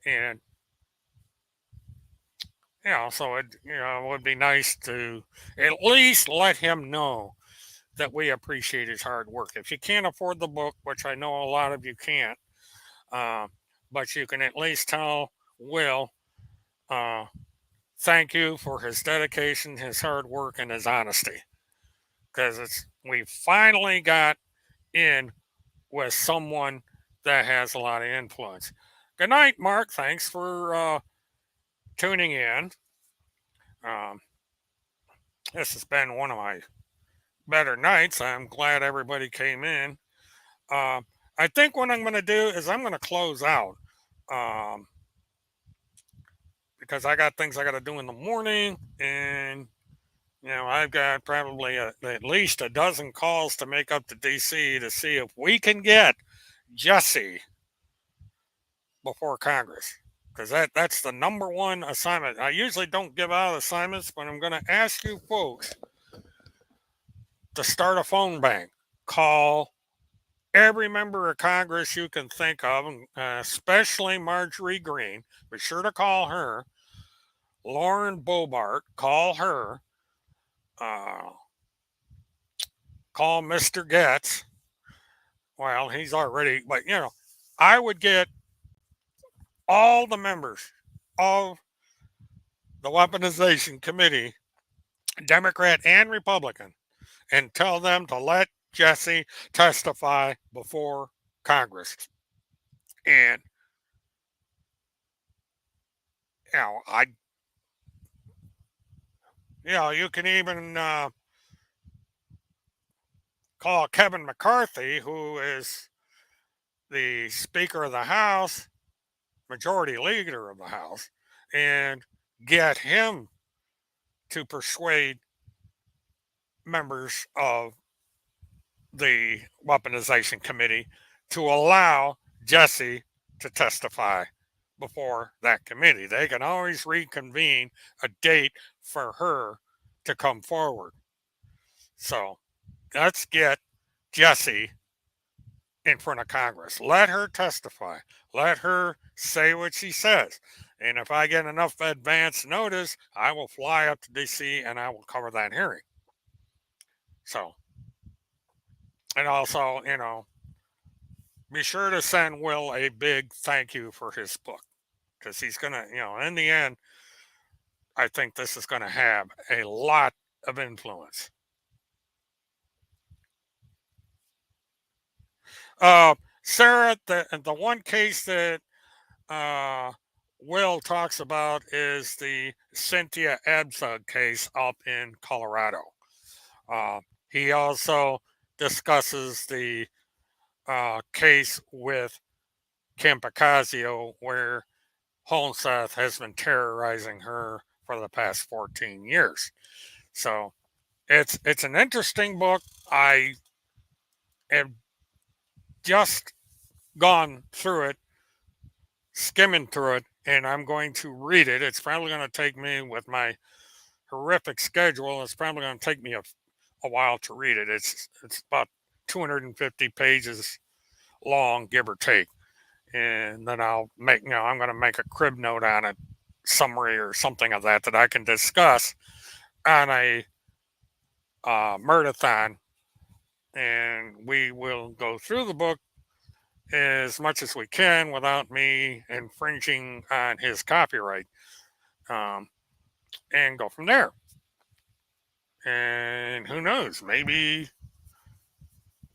And so it would be nice to at least let him know that we appreciate his hard work. If you can't afford the book, which I know a lot of you can't, uh, but you can at least tell Will, uh, thank you for his dedication, his hard work, and his honesty. Because we finally got in with someone that has a lot of influence. Good night, Mark. Thanks for tuning in. Um, this has been one of my better nights. I'm glad everybody came in. Uh, I think what I'm going to do is I'm going to close out um, because I got things I got to do in the morning, and I've got probably at least a dozen calls to make up to DC to see if we can get Jesse before Congress. Because that's the number one assignment. I usually don't give out assignments, but I'm going to ask you folks to start a phone bank. Call every member of Congress you can think of, especially Marjorie Greene. Be sure to call her. Lauren Bobart, call her. Uh, call Mr. Getz. Well, he's already, but I would get all the members of the Weaponization Committee, Democrat and Republican, and tell them to let Jesse testify before Congress. And, I, you can even call Kevin McCarthy, who is the Speaker of the House, Majority Leader of the House, and get him to persuade members of the Weaponization Committee to allow Jesse to testify before that committee. They can always reconvene a date for her to come forward. So let's get Jesse in front of Congress. Let her testify. Let her say what she says. And if I get enough advance notice, I will fly up to DC and I will cover that hearing. So, and also, be sure to send Will a big thank you for his book, because he's going to, in the end, I think this is going to have a lot of influence. Sarah, the one case that Will talks about is the Cynthia Abzug case up in Colorado. He also discusses the case with Kim Picasio, where Holmseth has been terrorizing her for the past 14 years. So It's an interesting book. I have just gone through it, skimming through it, and I'm going to read it. It's probably going to take me, with my horrific schedule, it's probably going to take me a while to read it. It's about 250 pages long, give or take. And then I'm going to make a crib note on it, summary or something of that I can discuss on a Murtathon, and we will go through the book as much as we can without me infringing on his copyright, um, and go from there. And who knows, maybe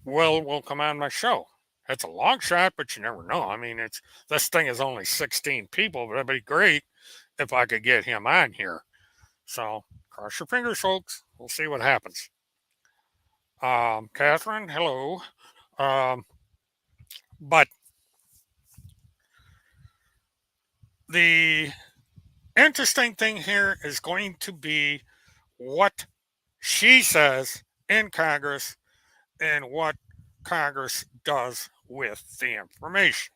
Will come on my show. It's a long shot, but you never know. I mean, it's this thing is only 16 people, but it'd be great if I could get him on here. So cross your fingers, folks. We'll see what happens. Catherine, hello. Um, but the interesting thing here is going to be what she says in Congress and what Congress does with the information.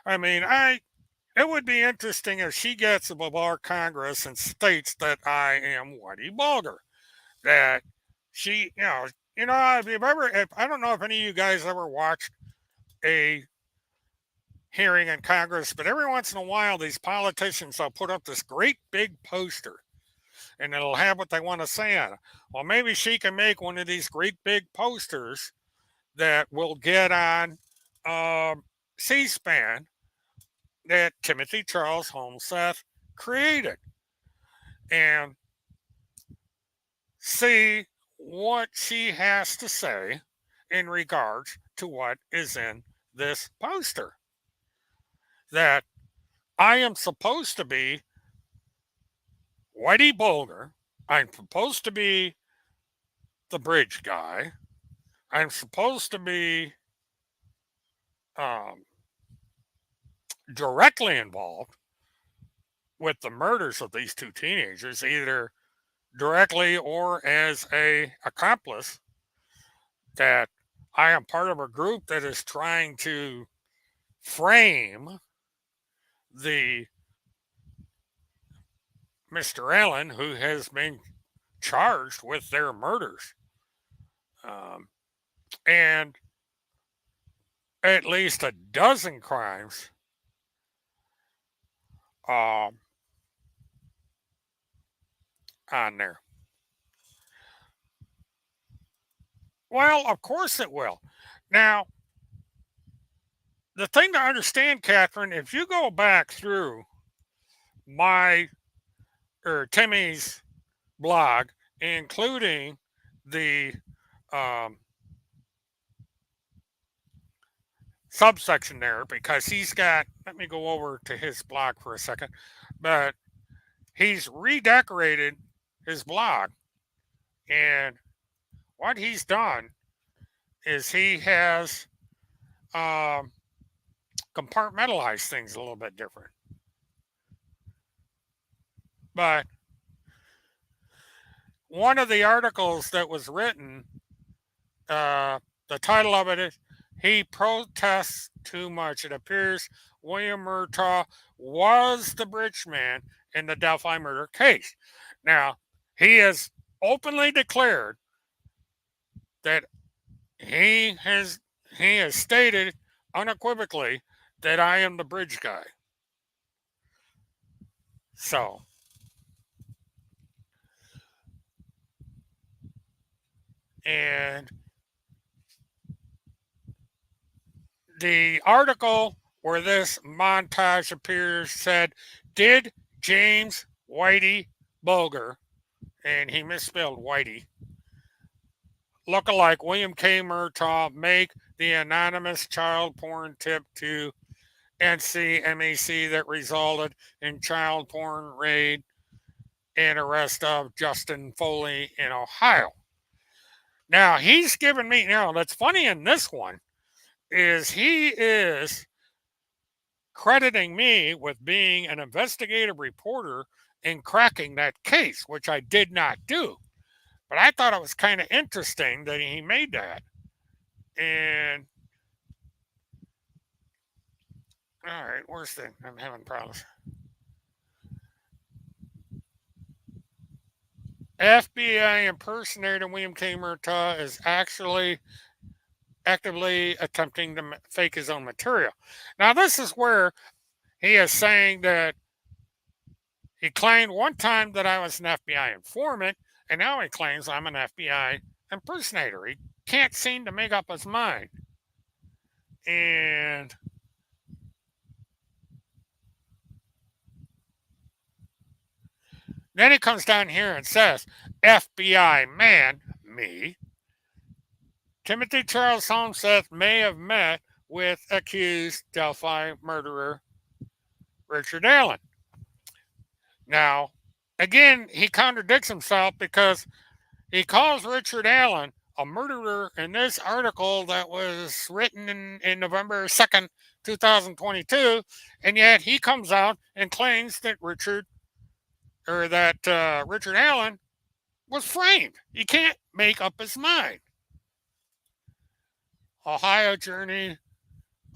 I mean, it would be interesting if she gets above our Congress and states that I am Whitey Bulger. That she, if you've ever, if, I don't know if any of you guys ever watched a hearing in Congress, but every once in a while, these politicians will put up this great big poster and it'll have what they want to say on it. Well, maybe she can make one of these great big posters that will get on C SPAN that Timothy Charles Holmseth created and see what she has to say in regards to what is in this poster. That I am supposed to be Whitey Bulger. I'm supposed to be the bridge guy. I'm supposed to be um, directly involved with the murders of these two teenagers, either directly or as a accomplice. That I am part of a group that is trying to frame the Mr. Allen who has been charged with their murders. Um, and at least a dozen crimes um, on there. Well, of course it will. Now, the thing to understand, Catherine, if you go back through my or Timmy's blog, including the um, subsection there, because he's got, let me go over to his blog for a second, but he's redecorated his blog. And what he's done is he has compartmentalized things a little bit different. But one of the articles that was written, the title of it is He Protests Too Much. It appears William Murtaugh was the bridge man in the Delphi murder case. Now, he has openly declared that he has stated unequivocally that I am the bridge guy. So, and the article where this montage appears said, did James Whitey Bulger, and he misspelled Whitey, lookalike William K. Murtaugh, make the anonymous child porn tip to NCMEC that resulted in child porn raid and arrest of Justin Foley in Ohio? Now, he's given me, that's funny in this one, is he is crediting me with being an investigative reporter in cracking that case, which I did not do. But I thought it was kind of interesting that he made that. And all right, where's the? I'm having problems. FBI impersonator William K. Murtaugh is actually actively attempting to fake his own material. Now, this is where he is saying that he claimed one time that I was an FBI informant, and now he claims I'm an FBI impersonator. He can't seem to make up his mind. And then he comes down here and says, FBI man, me, Timothy Charles Holmseth may have met with accused Delphi murderer Richard Allen. Now, again, he contradicts himself because he calls Richard Allen a murderer in this article that was written in November 2nd, 2022, and yet he comes out and claims that Richard Allen was framed. He can't make up his mind. Ohio Journey.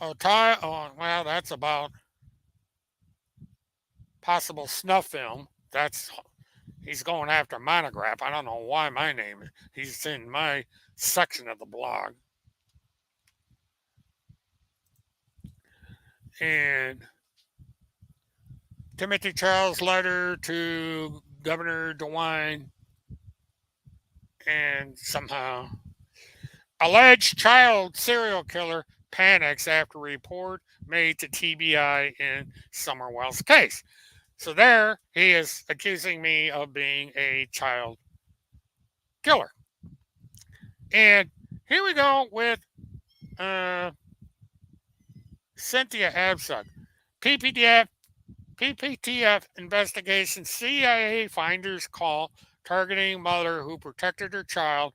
Well, that's about possible snuff film. He's going after Monograph. I don't know why my name. He's in my section of the blog. And Timothy Charles' letter to Governor DeWine, and somehow alleged child serial killer panics after report made to TBI in Summerwell's case. So there he is accusing me of being a child killer. And here we go with Cynthia Absug. PPTF investigation, CIA finders call targeting mother who protected her child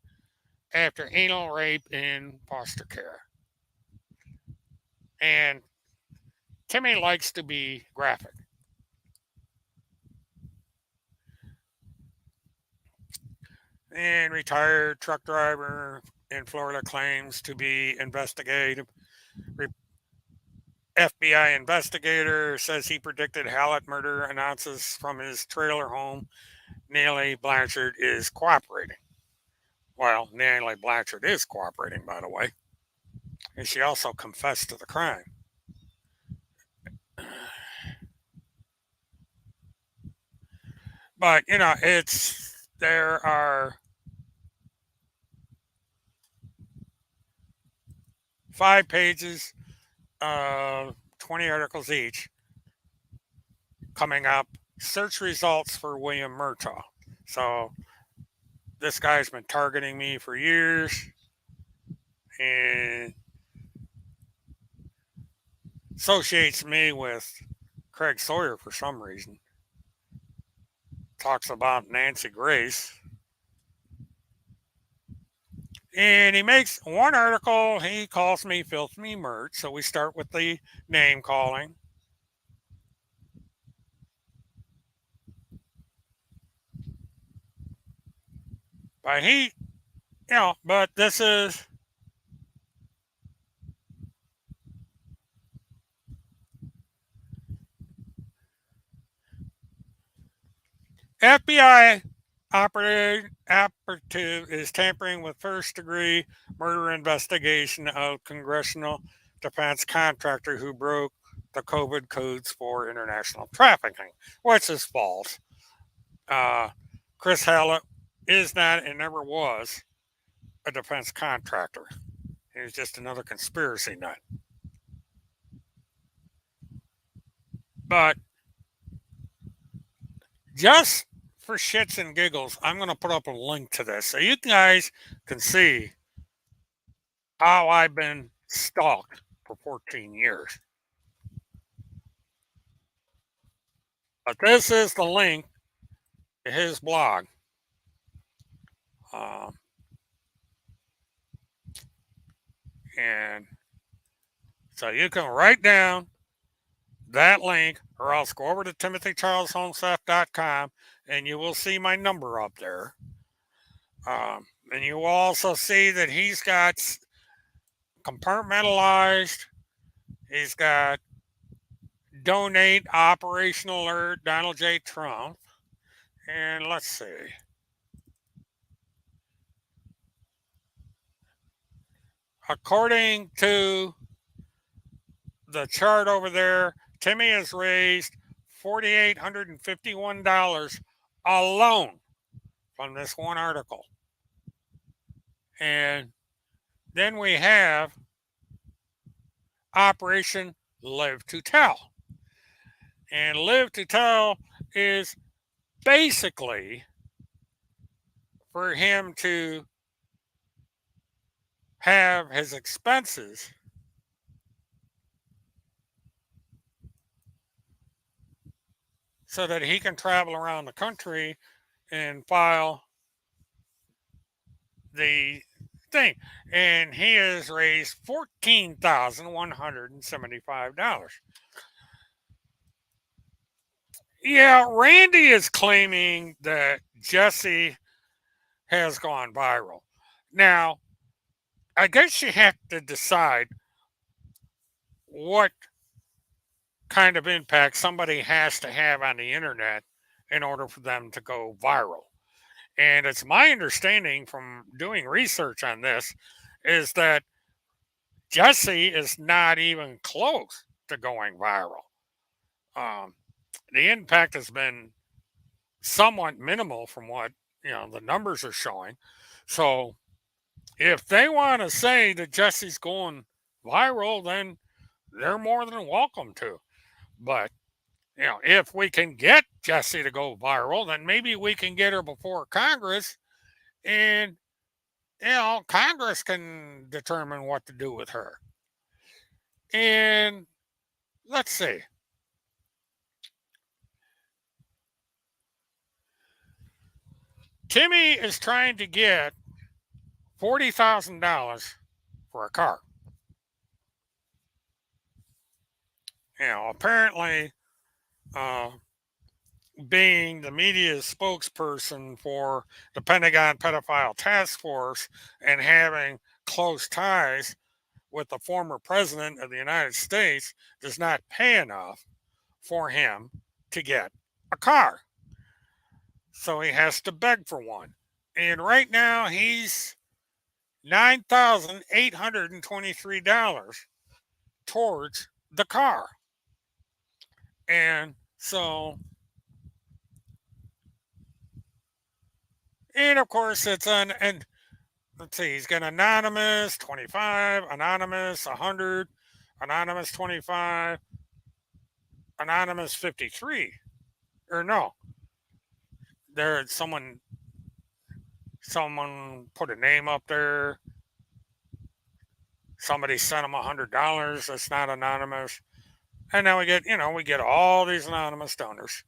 after anal rape in foster care. And Timmy likes to be graphic. And retired truck driver in Florida claims to be investigated. FBI investigator says he predicted Hallett murder, announces from his trailer home Nellie Blanchard is cooperating. Well, Nellie Blanchard is cooperating, by the way. And she also confessed to the crime. But, there are 5 pages, 20 articles each coming up. Search results for William Murtaugh. So this guy's been targeting me for years and associates me with Craig Sawyer for some reason. Talks about Nancy Grace. And he makes one article, he calls me Filthy Mert. So we start with the name calling. But this is FBI operative is tampering with first-degree murder investigation of congressional defense contractor who broke the COVID codes for international trafficking, which is false. Chris Hallett is not and never was a defense contractor. He was just another conspiracy nut. But just for shits and giggles, I'm going to put up a link to this so you guys can see how I've been stalked for 14 years. But this is the link to his blog. And so you can write down that link, or else go over to timothycharleshomeseth.com and you will see my number up there. And you will also see that he's got compartmentalized. He's got donate operational alert Donald J. Trump. And let's see. According to the chart over there, Timmy has raised $4,851 alone from this one article. And then we have Operation Live to Tell. And Live to Tell is basically for him to have his expenses so that he can travel around the country and file the thing. And he has raised $14,175. Yeah, Randy is claiming that Jesse has gone viral. Now, I guess you have to decide what kind of impact somebody has to have on the internet in order for them to go viral. And it's my understanding from doing research on this is that Jesse is not even close to going viral. Um, the impact has been somewhat minimal from what the numbers are showing. So if they want to say that Jesse's going viral, then they're more than welcome to. But if we can get Jesse to go viral, then maybe we can get her before Congress, and Congress can determine what to do with her. And let's see. Timmy is trying to get $40,000 for a car. Apparently, uh, being the media spokesperson for the Pentagon Pedophile Task Force and having close ties with the former president of the United States does not pay enough for him to get a car. So he has to beg for one. And right now he's $9,823 towards the car. And so, and of course, it's on, and let's see, he's got anonymous 25, anonymous 100, anonymous 25, anonymous 53. Or no, there's someone put a name up there. Somebody sent him $100. That's not anonymous. And now we get all these anonymous donors.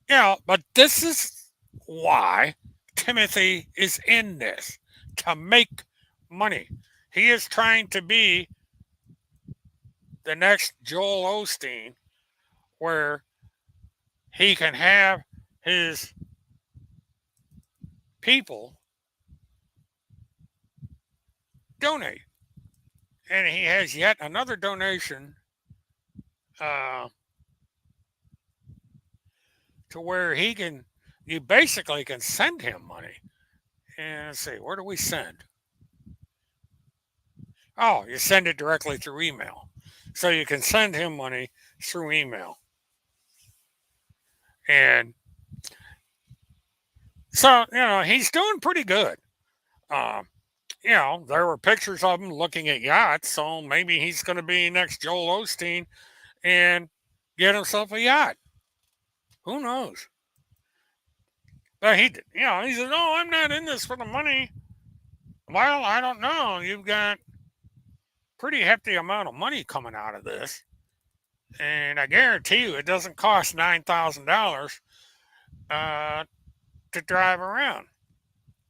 But this is why Timothy is in this, to make money. He is trying to be the next Joel Osteen, where he can have his people donate. And he has yet another donation to where you basically can send him money. And let's see, where do we send? Oh, you send it directly through email. So you can send him money through email. And so, he's doing pretty good. Um, there were pictures of him looking at yachts, so maybe he's going to be next Joel Osteen and get himself a yacht. Who knows? But he said, "No, I'm not in this for the money." Well, I don't know. You've got pretty hefty amount of money coming out of this, and I guarantee you, it doesn't cost $9,000 to drive around.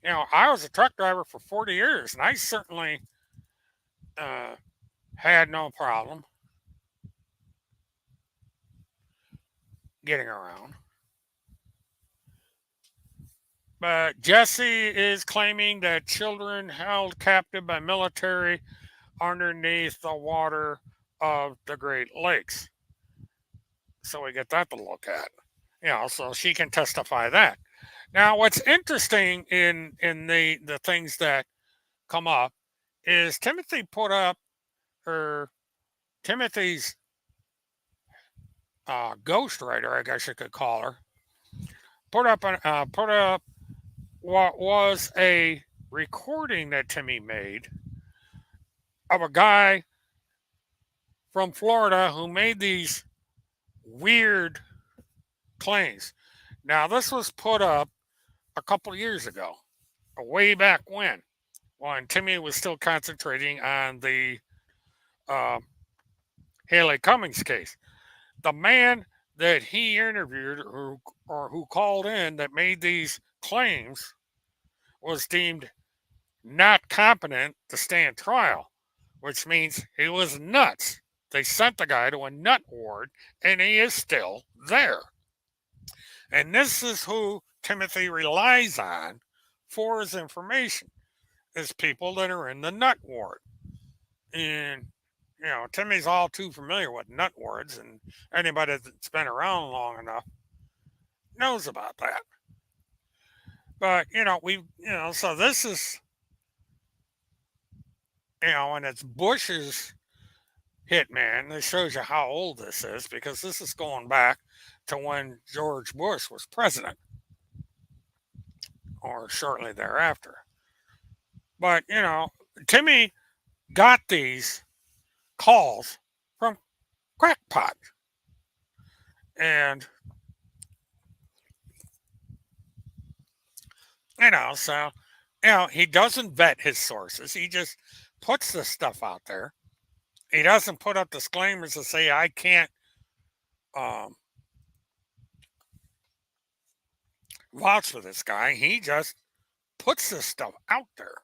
I was a truck driver for 40 years, and I certainly uh, had no problem getting around. But Jesse is claiming that children held captive by military underneath the water of the Great Lakes. So we get that to look at. So she can testify that. Now, what's interesting in the things that come up is Timothy put up, or Timothy's ghostwriter, I guess you could call her, put up what was a recording that Timmy made of a guy from Florida who made these weird claims. Now, this was put up a couple years ago, way back when Timmy was still concentrating on the uh, Haley Cummings case. The man that he interviewed or who called in that made these claims was deemed not competent to stand trial, which means he was nuts. They sent the guy to a nut ward, and he is still there. And this is who Timothy relies on for his information, is people that are in the nut ward. And Timmy's all too familiar with nut wards, and anybody that's been around long enough knows about that. But so this is and it's Bush's hitman. This shows you how old this is, because this is going back to when George Bush was president, or shortly thereafter. But Timmy got these calls from crackpot, and so he doesn't vet his sources. He just puts this stuff out there. He doesn't put up disclaimers to say I can't vouch for this guy. He just puts this stuff out there.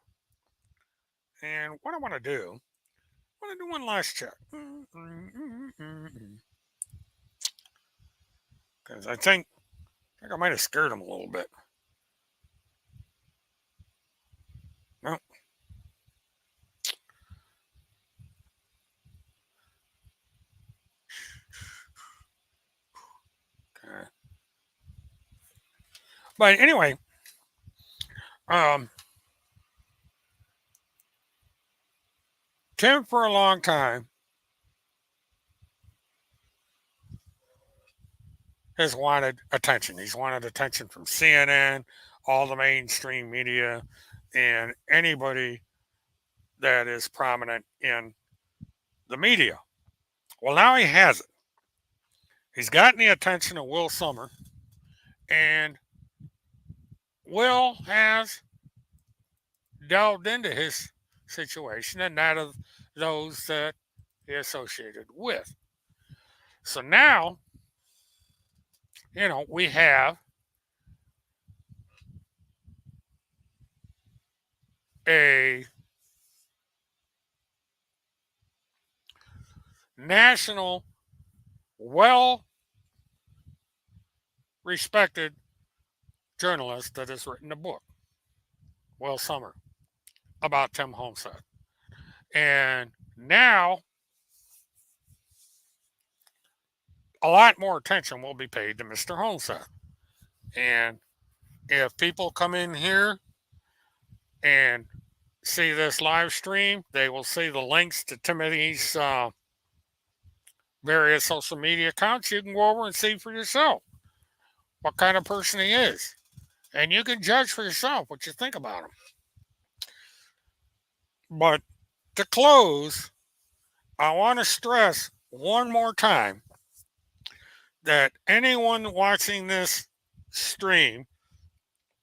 And what I want to do, I want to do one last check. Because I think I might have scared him a little bit. No. Okay. But anyway, Tim, for a long time, has wanted attention. He's wanted attention from CNN, all the mainstream media, and anybody that is prominent in the media. Well, now he has it. He's gotten the attention of Will Sommer, and Will has delved into his situation and that of those that he associated with. So now, we have a national, well respected journalist that has written a book, Will Sommer, about Tim Holmseth. And now a lot more attention will be paid to Mr. Holmseth. And if people come in here and see this live stream, they will see the links to Timothy's various social media accounts. You can go over and see for yourself what kind of person he is. And you can judge for yourself what you think about him. But to close, I want to stress one more time that anyone watching this stream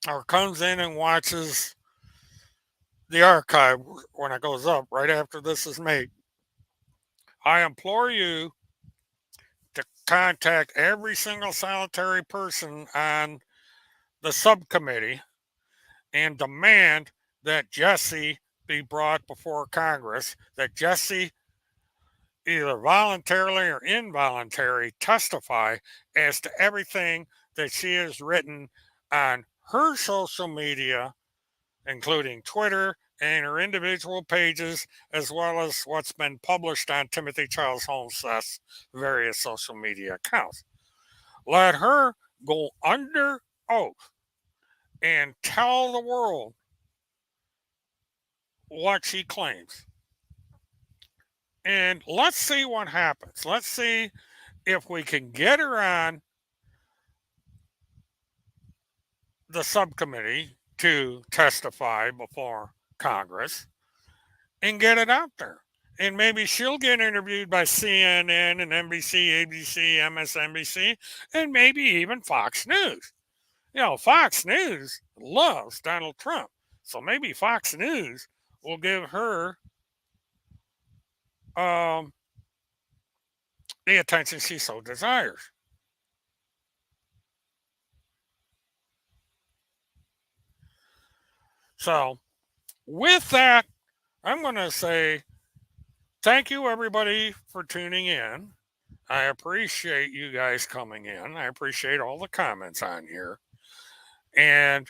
or comes in and watches the archive when it goes up right after this is made, I implore you to contact every single solitary person on the subcommittee and demand that Jesse be brought before Congress, that Jesse either voluntarily or involuntarily testify as to everything that she has written on her social media, including Twitter and her individual pages, as well as what's been published on Timothy Charles Holmseth's various social media accounts. Let her go under oath and tell the world what she claims. And let's see what happens. Let's see if we can get her on the subcommittee to testify before Congress and get it out there. And maybe she'll get interviewed by CNN and NBC, ABC, MSNBC, and maybe even Fox News. Fox News loves Donald Trump. So maybe Fox News will give her um, the attention she so desires. So, with that, I'm going to say thank you, everybody, for tuning in. I appreciate you guys coming in. I appreciate all the comments on here. And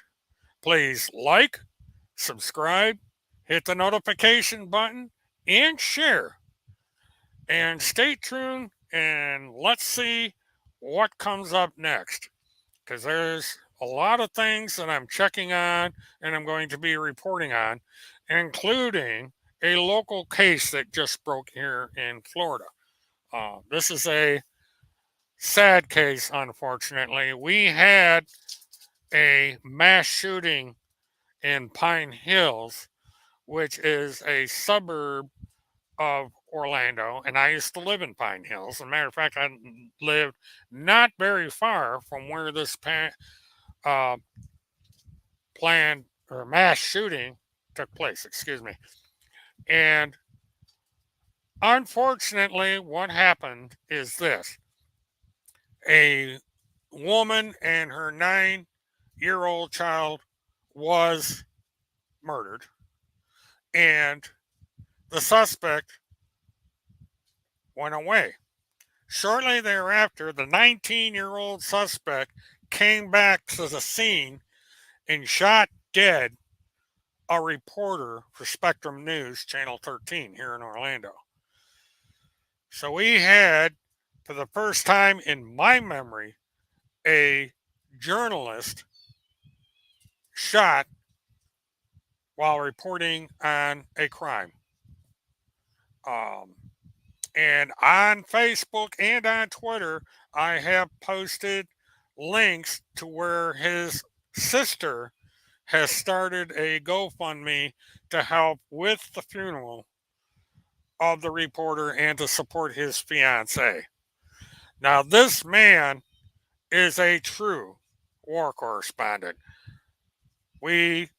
please like, subscribe, hit the notification button, and share. And stay tuned and let's see what comes up next. Because there's a lot of things that I'm checking on and I'm going to be reporting on, including a local case that just broke here in Florida. This is a sad case, unfortunately. We had a mass shooting in Pine Hills, which is a suburb of Orlando, and I used to live in Pine Hills. As a matter of fact, I lived not very far from where this uh, planned or mass shooting took place. Excuse me. And unfortunately, what happened is this: a woman and her 9-year old child was murdered, and the suspect went away. Shortly thereafter, the 19-year-old suspect came back to the scene and shot dead a reporter for Spectrum News, Channel 13 here in Orlando. So we had, for the first time in my memory, a journalist shot while reporting on a crime. Um, and on Facebook and on Twitter, I have posted links to where his sister has started a GoFundMe to help with the funeral of the reporter and to support his fiancee. Now, this man is a true war correspondent. We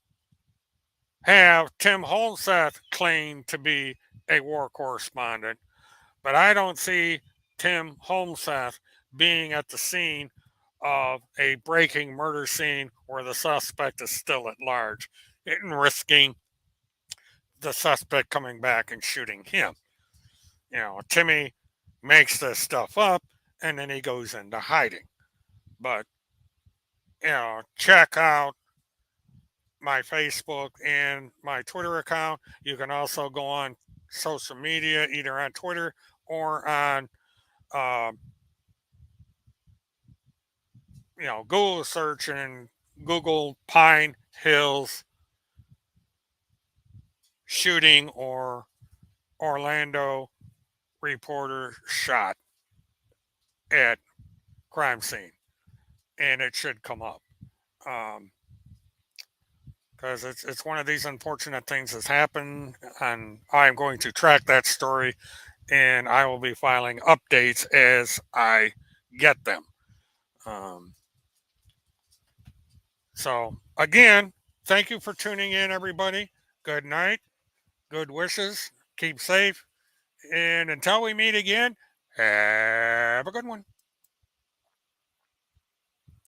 have Tim Holmseth claim to be a war correspondent, but I don't see Tim Holmseth being at the scene of a breaking murder scene where the suspect is still at large and risking the suspect coming back and shooting him. Timmy makes this stuff up and then he goes into hiding. But, check out my Facebook and my Twitter account. You can also go on social media, either on Twitter or on, um, Google search and Google Pine Hills shooting or Orlando reporter shot at crime scene, and it should come up. Because it's one of these unfortunate things that's happened, and I'm going to track that story, and I will be filing updates as I get them. Um, so again, thank you for tuning in, everybody. Good night, good wishes, keep safe, and until we meet again, have a good one.